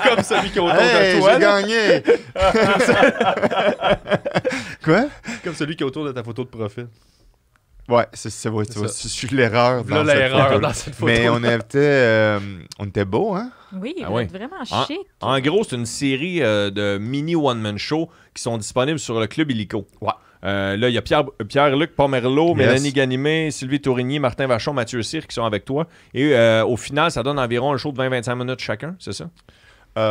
Comme celui qui est autour de toi. J'ai gagné! Quoi? Comme celui qui est autour de ta photo de profil. Ouais, c'est vrai, tu vois, je suis l'erreur dans cette photo. Mais on était beau, hein? Oui, vraiment chic. En gros, c'est une série de mini one-man show qui sont disponibles sur le Club Illico. Ouais. Là, il y a Pierre-Luc Pomerleau, Mélanie Ganimé, Sylvie Tourigny, Martin Vachon, Mathieu Cyr qui sont avec toi. Et au final, ça donne environ un show de 20-25 minutes chacun, c'est ça?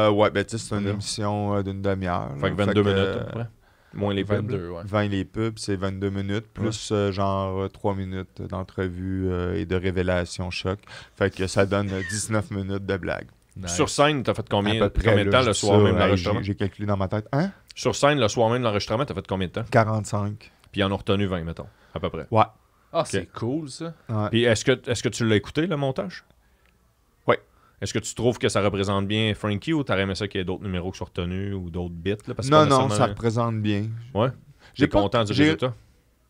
Ouais, ben tu sais, c'est une émission d'une demi-heure. Fait que 22 minutes, à peu près. Moins les 22, ouais. 20 les pubs, c'est 22 minutes, plus genre 3 minutes d'entrevue et de révélation choc. Fait que ça donne 19 minutes de blague. Nice. Sur scène, t'as fait combien de temps le soir ça, même de l'enregistrement? J'ai calculé dans ma tête. Hein? Sur scène, le soir même de l'enregistrement, t'as fait combien de temps? 45. Puis ils en ont retenu 20, mettons, à peu près. Ouais. Ah, c'est cool, ça. Ouais. Puis est-ce que tu l'as écouté, le montage? Oui. Est-ce que tu trouves que ça représente bien Frankie ou t'aurais aimé ça qu'il y ait d'autres numéros qui soient retenus ou d'autres bits? Là, parce que non, ça représente bien. Ouais. J'ai content du résultat.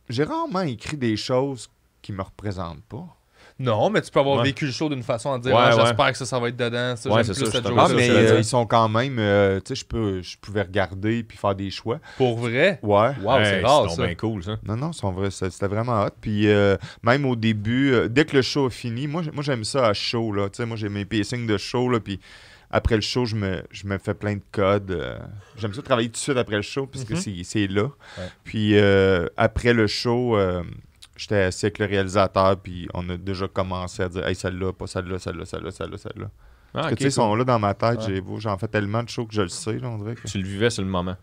J'ai rarement écrit des choses qui me représentent pas. Non, mais tu peux avoir vécu le show d'une façon à dire j'espère que ça va être dedans. Ça, ouais, j'aime c'est plus ça, cette Ah, mais ils sont quand même... tu sais, je pouvais regarder puis faire des choix. Pour vrai? Ouais. Wow, c'est rare, ça. C'est bien cool, ça. Non, c'était vraiment hot. Puis même au début, dès que le show a fini, moi j'aime ça à show, là. Tu sais, moi, j'ai mes pacings de show, là, puis après le show, je me fais plein de codes. J'aime ça travailler tout de suite après le show, parce que c'est là. Ouais. Puis après le show... j'étais assis avec le réalisateur, puis on a déjà commencé à dire « Hey, celle-là, pas celle-là, celle-là, celle-là, celle-là, celle-là. » Parce que, tu sais, ils sont là dans ma tête. Ouais. J'en fais tellement de shows que je le sais, là, on dirait. Que... Tu le vivais sur le moment.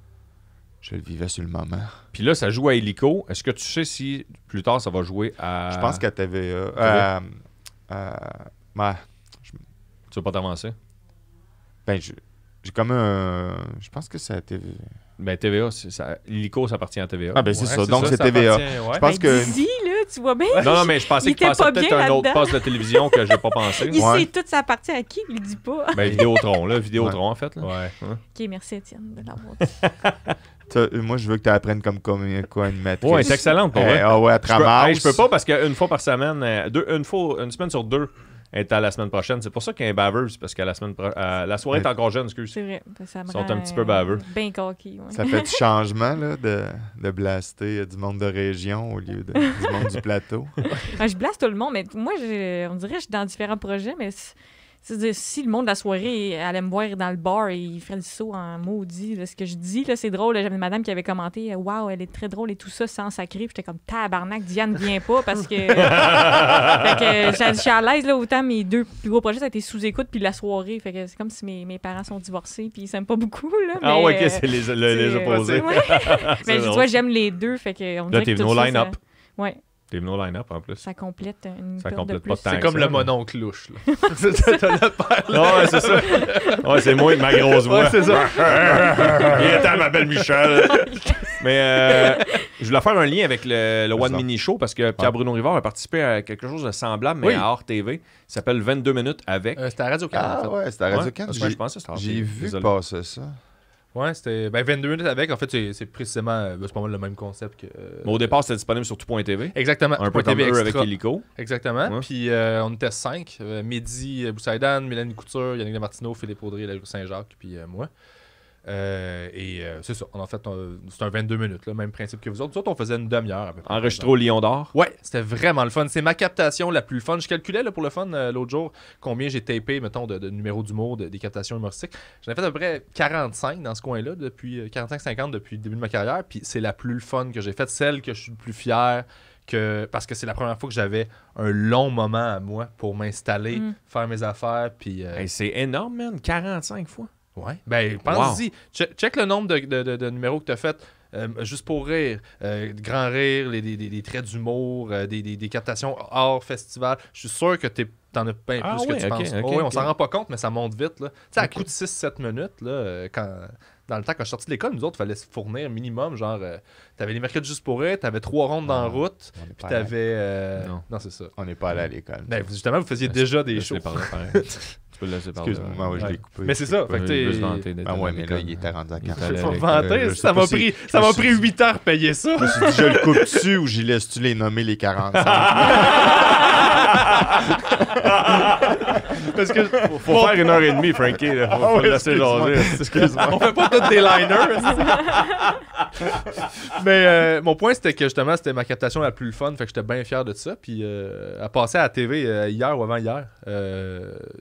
Je le vivais sur le moment. Puis là, ça joue à Illico. Est-ce que tu sais si, plus tard, ça va jouer à... Je pense qu'à TVA. Tu veux pas t'avancer? Ben, j'ai comme un... Je pense que c'est à TVA. Ben, TVA, Illico, ça appartient à TVA. Ah, ben, c'est ça. Donc, c'est TVA. Je pense que... Dis, là, tu vois bien. Non, mais je pensais qu'il passait peut-être un autre poste de télévision que j'ai pas pensé. Il sait tout, ça appartient à qui? Il le dit pas. Ben, Vidéotron, là. Vidéotron, en fait. Là. Ouais. OK, merci, Étienne, de l'avoir dit. Moi, je veux que tu apprennes comme co-animatrice. Ouais, c'est excellente pour vrai. Ah ouais, à travers. Je peux pas parce qu'une fois par semaine, une semaine sur deux, est à la semaine prochaine. C'est pour ça qu'il y a un baveuse, parce que la soirée est encore jeune, excuse. C'est vrai. Ça me Ils sont un petit peu baveux. Bien coquille. Ouais. Ça fait du changement, là, de blaster du monde de région au lieu du monde du plateau. Je blaste tout le monde, mais moi, on dirait que je suis dans différents projets, mais c'est-à-dire, si le monde de la soirée allait me voir dans le bar et il ferait le saut en maudit, là, ce que je dis, là, c'est drôle. J'avais une madame qui avait commenté « Waouh, elle est très drôle et tout ça, sans sacré. » Puis j'étais comme « Tabarnak, Diane vient pas parce que... » Fait que je suis à l'aise, là, autant mes deux plus gros projets, ça a été sous-écoute puis la soirée. Fait que c'est comme si mes parents sont divorcés puis ils s'aiment pas beaucoup, là. Ah ouais, OK, c'est les opposés. Mais tu vois, j'aime les deux, fait que... On là, t'es venu au line-up. Ouais. T'es venu au line-up, en plus. Ça complète une ça paire complète de plus. C'est comme le mononcle louche, là. Ouais, c'est ça. Ouais, c'est moi, ma grosse voix. Ouais, c'est ça. Il était ma belle Michel. Mais je voulais faire un lien avec le One Mini Show parce que Pierre-Bruno Rivard a participé à quelque chose de semblable, mais à hors TV. Il s'appelle 22 minutes avec. C'était à Radio-Can, en fait. Ouais, c'était à Radio-Can. Je pensais que c'était J'ai vu passer ça. Ouais, c'était 22 minutes avec. En fait, c'est précisément c'est pas mal le même concept que. Mais au départ, c'était disponible sur tout.tv. Exactement. Un peu comme TV eux avec extra. Illico. Exactement. Ouais. Puis on était 5. Mehdi Boussaïdan, Mélanie Couture, Yannick Lamartino, Philippe Audrey, la rue Saint-Jacques, puis moi. C'est ça. En fait, c'est un 22 minutes, là, même principe que vous autres. Nous autres, on faisait une demi-heure à peu près. Enregistré au Lion d'Or. Ouais, c'était vraiment le fun. C'est ma captation la plus fun. Je calculais là, pour le fun l'autre jour combien j'ai tapé, mettons, de numéros d'humour, des captations humoristiques. J'en ai fait à peu près 45 dans ce coin-là, depuis 45-50 depuis le début de ma carrière. Puis c'est la plus fun que j'ai faite, celle que je suis le plus fier. Parce que c'est la première fois que j'avais un long moment à moi pour m'installer, faire mes affaires. Puis, Hey, c'est énorme, man. 45 fois. ouais. Ben, pense-y. Check le nombre de numéros que tu as fait. Juste pour rire, grand rire, des traits d'humour, des captations hors festival. Je suis sûr que t'en as bien Ah plus ouais, que tu ok, penses. ok, Ouais, on ok. s'en rend pas compte, mais ça monte vite. Tu sais, à coup de 6-7 minutes, là, dans le temps, quand je suis sorti de l'école, nous autres, il fallait se fournir minimum. Genre, t'avais les mercredi juste pour rire, t'avais 3 rondes dans la route, On est puis pas allé- t'avais. Non. Non, c'est ça. On n'est pas allé à l'école. Ben, justement, vous faisiez déjà des shows. Laisse-les parler, pareil. Tu peux le laisser parler. Excuse-moi, ouais, je l'ai coupé. Mais c'est ça. Fait que Il veut se t'es. vanter d'être Ah ouais, à mais là, l'école. il était rendu à Il 40. est allé à Faut l'école. vanter, je sais ça pas m'a si- pris, je ça me m'a suis pris dit- 8 heures payer ça. Je me suis dit, je le coupe dessus ou j'y laisse-tu les nommer les 45? Parce que Faut faire 1h30, Frankie. Là. Faut le laisser jaser. Excuse-moi. on fait pas tous des liners. Mais mon point, c'était que justement, c'était ma captation la plus fun. Fait que j'étais bien fier de ça. Puis à passer à la TV hier ou avant-hier.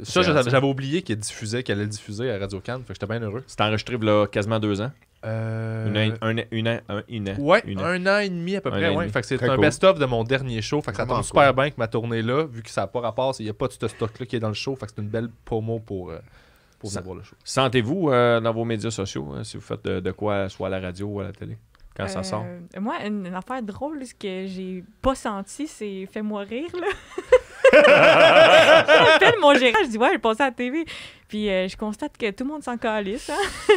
Ça, j'avais oublié qu'elle allait le diffuser à Radio-Can. Fait que j'étais bien heureux. C'est enregistré là, quasiment 2 ans. Ouais, Un an. un an et demi à peu Un près. an et Ouais. demi. Fait que c'est Très un cool. best-of de mon dernier show. Fait que ça Vraiment tombe super bien que ma tournée là, vu que ça n'a pas rapport, il n'y a pas de ce stock-là qui est dans le show. Fait que c'est une belle promo pour venir voir le show. Sentez-vous dans vos médias sociaux, si vous faites de quoi, soit à la radio ou à la télé, quand ça sort? Moi, une affaire drôle, ce que j'ai pas senti, c'est Fais-moi rire, là. J'appelle mon gérant, je dis ouais, elle est passée à la TV. Puis je constate que tout le monde s'en calisse. Hein?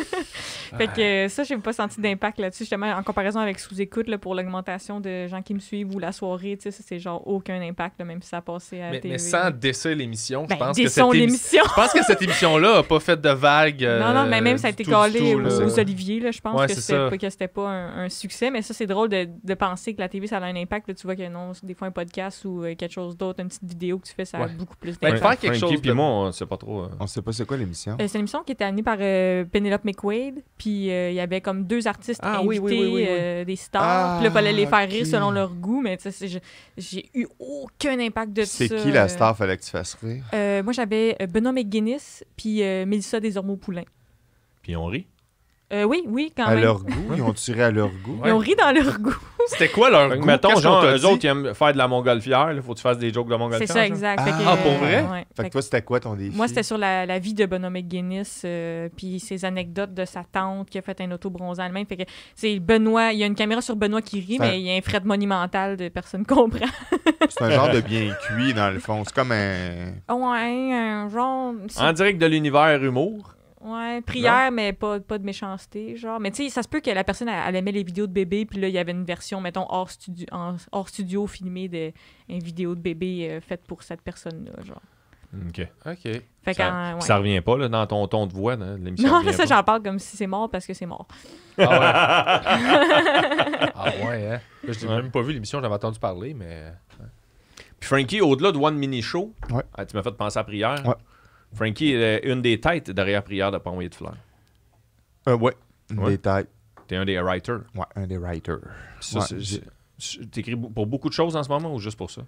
Fait que ça, j'ai pas senti d'impact là-dessus. Justement, en comparaison avec Sous-Écoute, là, pour l'augmentation de gens qui me suivent ou la soirée, tu sais, ça, c'est genre aucun impact, là, même si ça a passé à la TV. Mais sans décer l'émission, je Ben, pense que déçons l'émission. Je pense que cette émission-là a pas fait de vagues. Non, mais même ça a été calé aux Oliviers. Là, je pense Ouais, que c'est c'était pas un succès. Mais ça, c'est drôle de penser que la TV, ça a un impact. Là, tu vois que non, des fois, un podcast ou quelque chose d'autre, une petite vidéo que tu fais, ça a beaucoup plus Ben, d'impact. faire quelque Frankie chose puis de- moi, on sait pas trop. On sait pas c'est quoi l'émission. C'est une émission qui était animée par Penelope McQuaid. Puis il y avait comme 2 artistes Ah, invités, oui. des stars. Ah, Puis là, il fallait les faire rire ok. selon leur goût. Mais tu sais, j'ai eu aucun impact de ça. C'est qui la star fallait que tu fasses rire? Moi, j'avais Benoît McGuinness puis Mélissa Desormeaux-Poulain. Puis on rit. Oui, quand À même. leur goût? Ils ont tiré à leur goût? Ils ont ri dans leur goût. C'était quoi leur Fait que goût? mettons, Qu'est-ce genre, qu'on t'a eux dit? autres, ils aiment faire de la montgolfière. Il faut que tu fasses des jokes de montgolfière. C'est ça, genre. exact. Ah, pour vrai? Ouais. Fait que toi, c'était quoi ton défi? Moi, c'était sur la vie de Benoît McGuinness, puis ses anecdotes de sa tante qui a fait un auto-bronzant elle-même. Fait que c'est Benoît, il y a une caméra sur Benoît qui rit, Ça- mais il y a un fret monumental de personne comprend. C'est un genre de bien cuit, dans le fond. C'est comme un... Ouais, un genre. En direct de l'univers humour. Ouais, prière, mais pas de méchanceté, genre. Mais tu sais, ça se peut que la personne, elle aimait les vidéos de bébé, puis là, il y avait une version, mettons, hors studio filmée d'une vidéo de bébé faite pour cette personne-là, genre. OK. OK. Fait Ça, qu'en- ouais. ça revient pas là, dans ton ton de voix de l'émission. Non, revient ça, pas. j'en parle comme si c'est mort parce que c'est mort. Ah ouais. Ah ouais, hein? Là, je n'ai même pas vu l'émission, j'avais entendu parler, mais. Puis Frankie, au-delà de One Mini Show, Ouais. tu m'as fait penser à Prière. Ouais. Frankie est une des têtes derrière Prière de pas envoyer de fleurs. Ouais, une Ouais. détail. T'es un des writers. Ouais, un des writers. Ça, Ouais, t'écris pour beaucoup de choses en ce moment ou juste pour ça?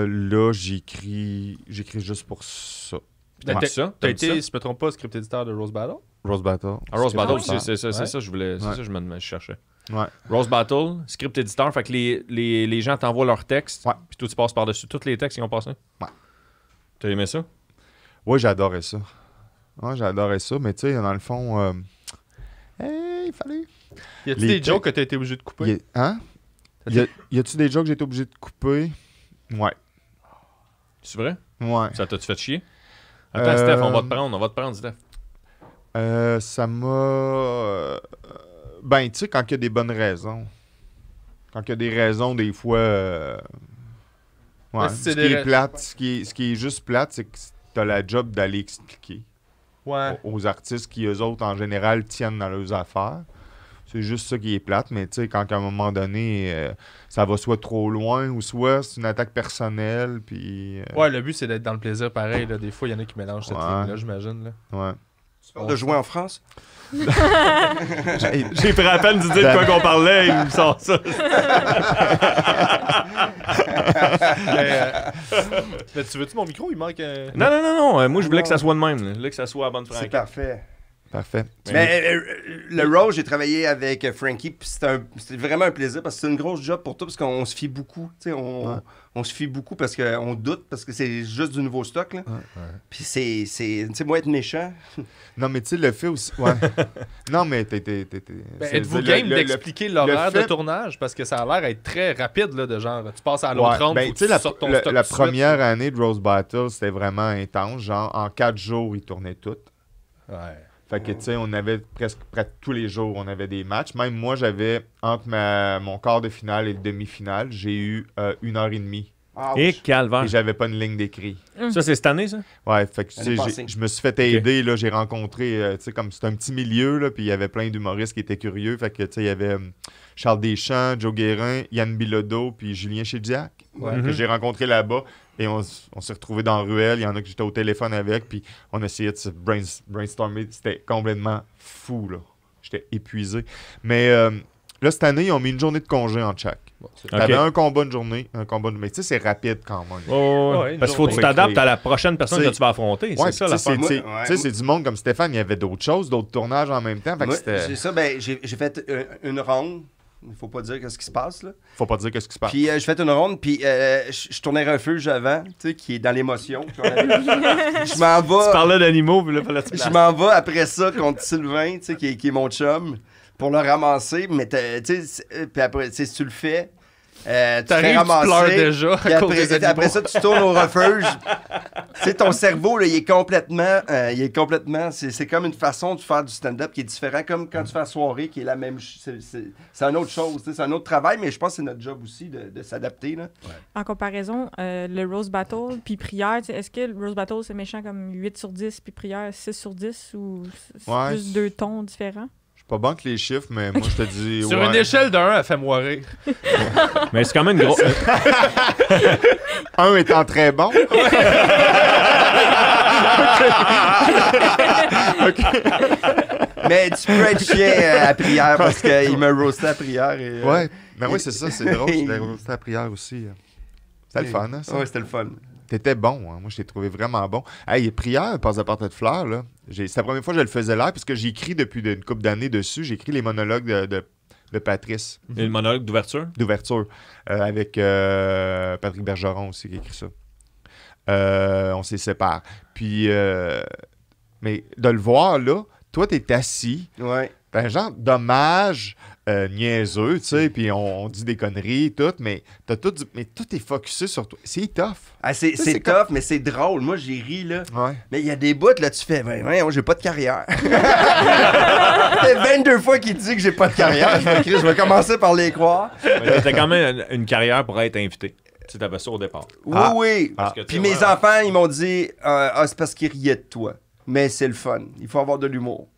Là, j'écris juste pour ça. T'aimes ça? T'as T'aimes été, ça? si je me trompe pas, script éditeur de Rose Battle? Rose Battle. Ah, Rose Battle, Ah ouais? c'est ça, Ouais. je voulais, c'est Ouais. ça, je cherchais. Ouais. Rose Battle, script éditeur, fait que les gens t'envoient leurs textes, Ouais. puis toi tu passes par-dessus tous les textes qu'ils ont passés. Ouais. T'as aimé ça? Ouais, j'adorais ça. Ouais, j'adorais ça, mais tu sais, dans le fond, il fallait. Y a-tu Les des jokes que t'as été obligé de couper? Hein? Y a-tu des jokes que j'ai été obligé de couper? Ouais. C'est vrai? Ouais. Ça t'a-tu fait chier? Attends, Steph, on va te prendre, Steph. Ça m'a. Ben, tu sais, quand il y a des bonnes raisons. Quand il y a des raisons, des fois. Ouais. Mais si c'est Ce qui des est plate, ce qui est juste plate, c'est que t'as la job d'aller expliquer. aux artistes qui, eux autres, en général, tiennent dans leurs affaires. C'est juste ça qui est plate, mais tu sais, quand à un moment donné, ça va soit trop loin ou soit c'est une attaque personnelle, puis... Ouais, le but, c'est d'être dans le plaisir pareil. Là. Des fois, il y en a qui mélangent cette ligne-là, j'imagine. Là. Ouais. Tu parles de jouer en France? J'ai pris à peine de dire de quoi qu'on parlait, il me sort ça. Mais tu veux-tu mon micro? Il manque... Non. Moi, je voulais que ça soit de même. Je voulais que ça soit à bonne C'est franquette. parfait. Parfait. Mais le Rose, j'ai travaillé avec Frankie, puis c'était vraiment un plaisir parce que c'est une grosse job pour toi parce qu'on se fie beaucoup. On se fie beaucoup parce qu'on doute, parce que c'est juste du nouveau stock. Là. Puis tu sais, moi, être méchant. Non, mais tu sais, le fait aussi. Ouais. Non, mais êtes-vous game d'expliquer l'horaire de tournage? Parce que ça a l'air d'être très rapide, là, de genre, tu passes à l'autre ronde, ben, tu sortes ton stock. La première année de Rose Battle, c'était vraiment intense. Genre, en 4 jours, ils tournaient tout. Ouais. Fait que, tu sais, on avait presque tous les jours, on avait des matchs. Même moi, j'avais, entre mon quart de finale et le demi-finale, j'ai eu 1h30. Et calvaire. Et j'avais pas une ligne d'écrit. Ça, c'est cette année, ça? Ouais, fait que, tu sais, je me suis fait aider, là, j'ai rencontré, tu sais, comme c'est un petit milieu, là, puis il y avait plein d'humoristes qui étaient curieux. Fait que, tu sais, il y avait Charles Deschamps, Joe Guérin, Yann Bilodeau, puis Julien Chédiac, que j'ai rencontré là-bas. Et on s'est retrouvés dans la ruelle. Il y en a que j'étais au téléphone avec. Puis on essayait de se brainstormer. C'était complètement fou, là. J'étais épuisé. Mais là, cette année, ils ont mis une journée de congé en chaque. T'avais un combat une journée, mais tu sais, c'est rapide quand même. Parce qu'il faut que tu t'adaptes à la prochaine personne que tu vas affronter. Ouais, c'est ça, la tu sais, c'est du monde comme Stéphane. Il y avait d'autres choses, d'autres tournages en même temps. C'est ça, ben, j'ai fait une ronde. Il faut pas dire ce qui se passe, là. Faut pas dire ce qui se passe. Puis je fais une ronde, puis je tournais refuge avant, tu sais, qui est dans l'émotion. Je m'en vais... Tu parlais d'animaux, puis là, fallait te Je m'en vais après ça contre Sylvain, tu sais, qui est mon chum, pour le ramasser. Mais tu sais, puis après, tu sais, si tu le fais... tu fais ramasser, tu pleures déjà à cause des animaux. Après ça, tu tournes au refuge. Tu sais, ton cerveau, là, il est complètement... c'est comme une façon de faire du stand-up qui est différent, comme quand tu fais la soirée, qui est la même... C'est une autre chose, c'est un autre travail, mais je pense que c'est notre job aussi de s'adapter. Là. Ouais. En comparaison, le Rose Battle puis Prière, est-ce que le Rose Battle, c'est méchant comme 8 sur 10, puis Prière, 6 sur 10, ou c'est juste 2 tons différents? Pas bon que les chiffres, mais moi, je te dis... Sur une échelle de 1, elle fait moi rire. Mais c'est quand même gros. 1 étant très bon. Mais tu peux être chien à Prière parce qu'il me roastait à Prière. Et, ouais, mais oui, c'est ça, c'est drôle. Je l'ai roasté à Prière aussi. C'était le fun, hein, ça? Ouais, c'était le fun. T'étais bon, hein? Moi je t'ai trouvé vraiment bon. Hey, Prière, passe à portée de fleurs, là. C'est la première fois que je le faisais là, parce que j'ai écrit depuis une couple d'années dessus, j'ai écrit les monologues de Patrice. Et le monologue d'ouverture? D'ouverture. Avec Patrick Bergeron aussi qui a écrit ça. On s'est séparés. Puis, mais de le voir là, toi t'es assis. Ouais. Ben, genre dommage, niaiseux, tu sais, puis on dit des conneries, tout, mais mais tout est focusé sur toi. C'est tough. Ah, c'est tough, mais c'est drôle. Moi, j'ai ri, là. Ouais. Mais il y a des bouts, là, tu fais, j'ai pas de carrière. Ça fait 22 fois qu'il dit que j'ai pas de carrière. Je vais commencer par les croire. T'as quand même une carrière pour être invité. Tu avais ça au départ. Oui. Puis mes enfants, ils m'ont dit, c'est parce qu'ils riaient de toi. Mais c'est le fun. Il faut avoir de l'humour.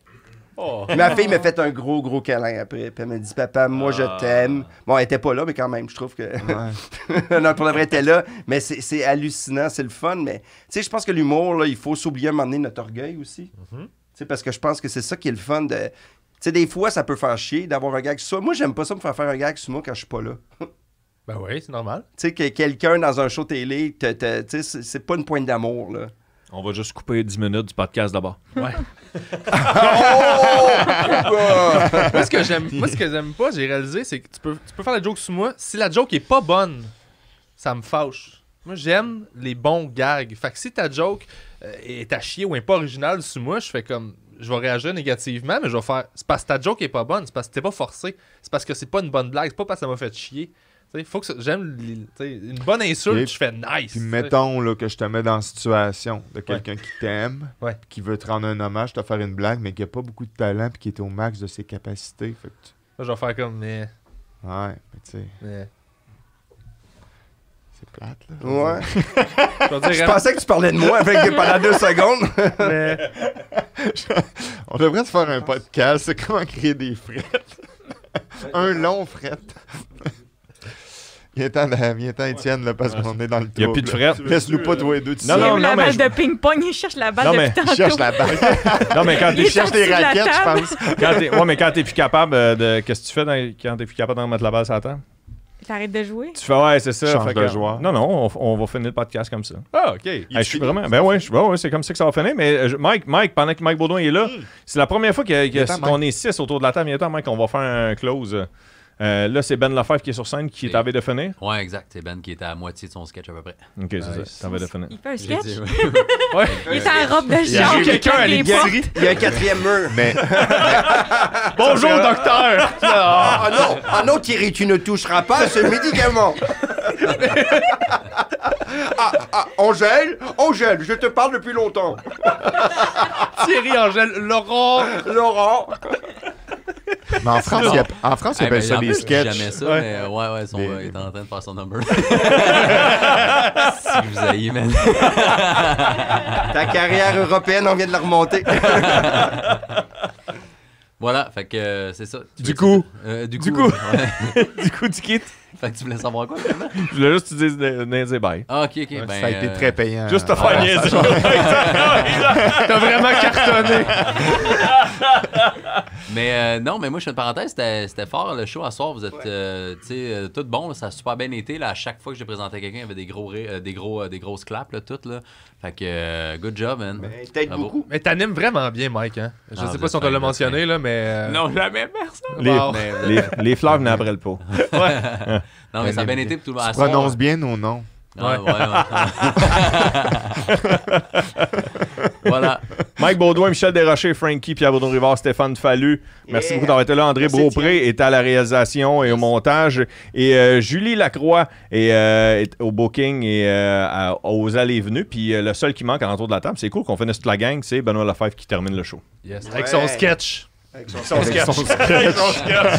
Oh. Ma fille m'a fait un gros câlin après. Puis elle m'a dit, papa, moi je t'aime. Bon, elle était pas là, mais quand même, je trouve que. Ouais. Non, pour le vrai, elle était là. Mais c'est hallucinant, c'est le fun. Mais tu sais, je pense que l'humour, là, il faut s'oublier à un moment donné notre orgueil aussi. Tu sais, parce que je pense que c'est ça qui est le fun de. Tu sais, des fois, ça peut faire chier d'avoir un gag sur moi. Moi, j'aime pas ça me faire un gag sur moi quand je suis pas là. Ben oui, c'est normal. Tu sais, que quelqu'un dans un show télé, tu sais, c'est pas une pointe d'amour, là. On va juste couper 10 minutes du podcast d'abord. Ouais. Moi, ce que j'aime pas, j'ai réalisé, c'est que tu peux faire la joke sur moi. Si la joke est pas bonne, ça me fâche. Moi, j'aime les bons gags. Fait que si ta joke est à chier ou est pas originale sur moi, je fais comme... Je vais réagir négativement, mais je vais faire... C'est parce que ta joke est pas bonne. C'est parce que t'es pas forcé. C'est parce que c'est pas une bonne blague. C'est pas parce que ça m'a fait chier. Il faut que j'aime une bonne insulte, je fais nice. Puis mettons là, que je te mets dans la situation de quelqu'un qui t'aime, qui veut te rendre un hommage, te faire une blague, mais qui a pas beaucoup de talent et qui est au max de ses capacités. Fait que je vais faire comme... Ouais, mais tu sais... C'est plate, là. Ouais. Je pensais que tu parlais de moi pendant 2 secondes. On devrait se faire un podcast. C'est comment créer des frettes. Un long fret. Viens-t'en, Étienne, là, parce qu'on est dans le trou. Il n'y a plus de frettes. Laisse-nous pas toi et deux. Non, non, la mais balle de ping-pong, il cherche la balle Non, mais depuis tantôt. Il cherche la balle. Non, mais quand Il t'es est Il cherche des sorti de la raquettes, je table. pense. quand t'es plus capable de. Qu'est-ce que tu fais quand t'es plus capable de remettre la balle sur la table? T'arrêtes de jouer? Tu fais, ouais, c'est ça. Change fait de que- joueur. Non, non, on va finir le podcast comme ça. Ah, OK. Hey, je suis vraiment. Ben ouais, c'est comme ça que ça va finir. Mais Mike, pendant que Mike Baudouin est là, c'est la première fois qu'on est 6 autour de la table. Il y a temps, Mike, on va faire un close. Là, c'est Ben Lefebvre qui est sur scène, qui est en veille de finir. Ouais, exact. C'est Ben qui était à moitié de son sketch à peu près. Ok, c'est ça. C'est en veille de finir. Il fait un J'ai sketch? dit, Il est en robe de Il y a chambre. il quelqu'un à claque des l'épicerie. Il y a un 4e mur. Mais Bonjour, docteur! Ah non, Thierry, tu ne toucheras pas à ce médicament. Angèle, je te parle depuis longtemps. Thierry, Angèle, Laurent! Laurent. Mais en France, il Eh appelle ben, ça en des plus, sketchs. Jamais ça, Ouais. mais ouais, Des- il est en train de faire son number. Si vous ayez, man. Ta carrière européenne, on vient de la remonter. Voilà, fait que c'est ça. Du coup. Du Du coup. coup. ouais. Du coup, tu quittes. Fait que tu voulais savoir quoi, finalement? Je voulais juste que tu dises des bye. Ah, ok, ben. Ça a été très payant. Juste te faire niaiser. T'as vraiment cartonné! Mais non, mais moi, je fais une parenthèse, c'était fort le show à soir. Vous êtes, tu sais, tout bon, là, ça a super bien été. Là, à chaque fois que j'ai présenté quelqu'un, il y avait des grosses claps, là, toutes. Là. Fait que, good job, man. T'aides Bravo. beaucoup. Mais t'animes vraiment bien, Mike, hein? Je Ah, sais vous pas êtes si on te l'a fin, mentionné, là, mais... Non, jamais, personne. Les, Bon. les fleurs venaient après le pot. Non, mais ça a bien été pour tout le monde. À Tu soir, prononces bien nos noms. Ouais. Voilà. Mike Baudouin, Michel Desrochers, Frankie, Pierre Baudouin-Rivard, Stéphane Fallu. Merci Yeah. beaucoup d'avoir été là. André Merci, Beaupré est à la réalisation et au montage. Et Julie Lacroix est au booking et aux allées et venues. Puis le seul qui manque à l'entour de la table, c'est cool qu'on finisse toute la gang, c'est Benoît Lefebvre qui termine le show. Avec son sketch. Avec Son sketch. Son sketch.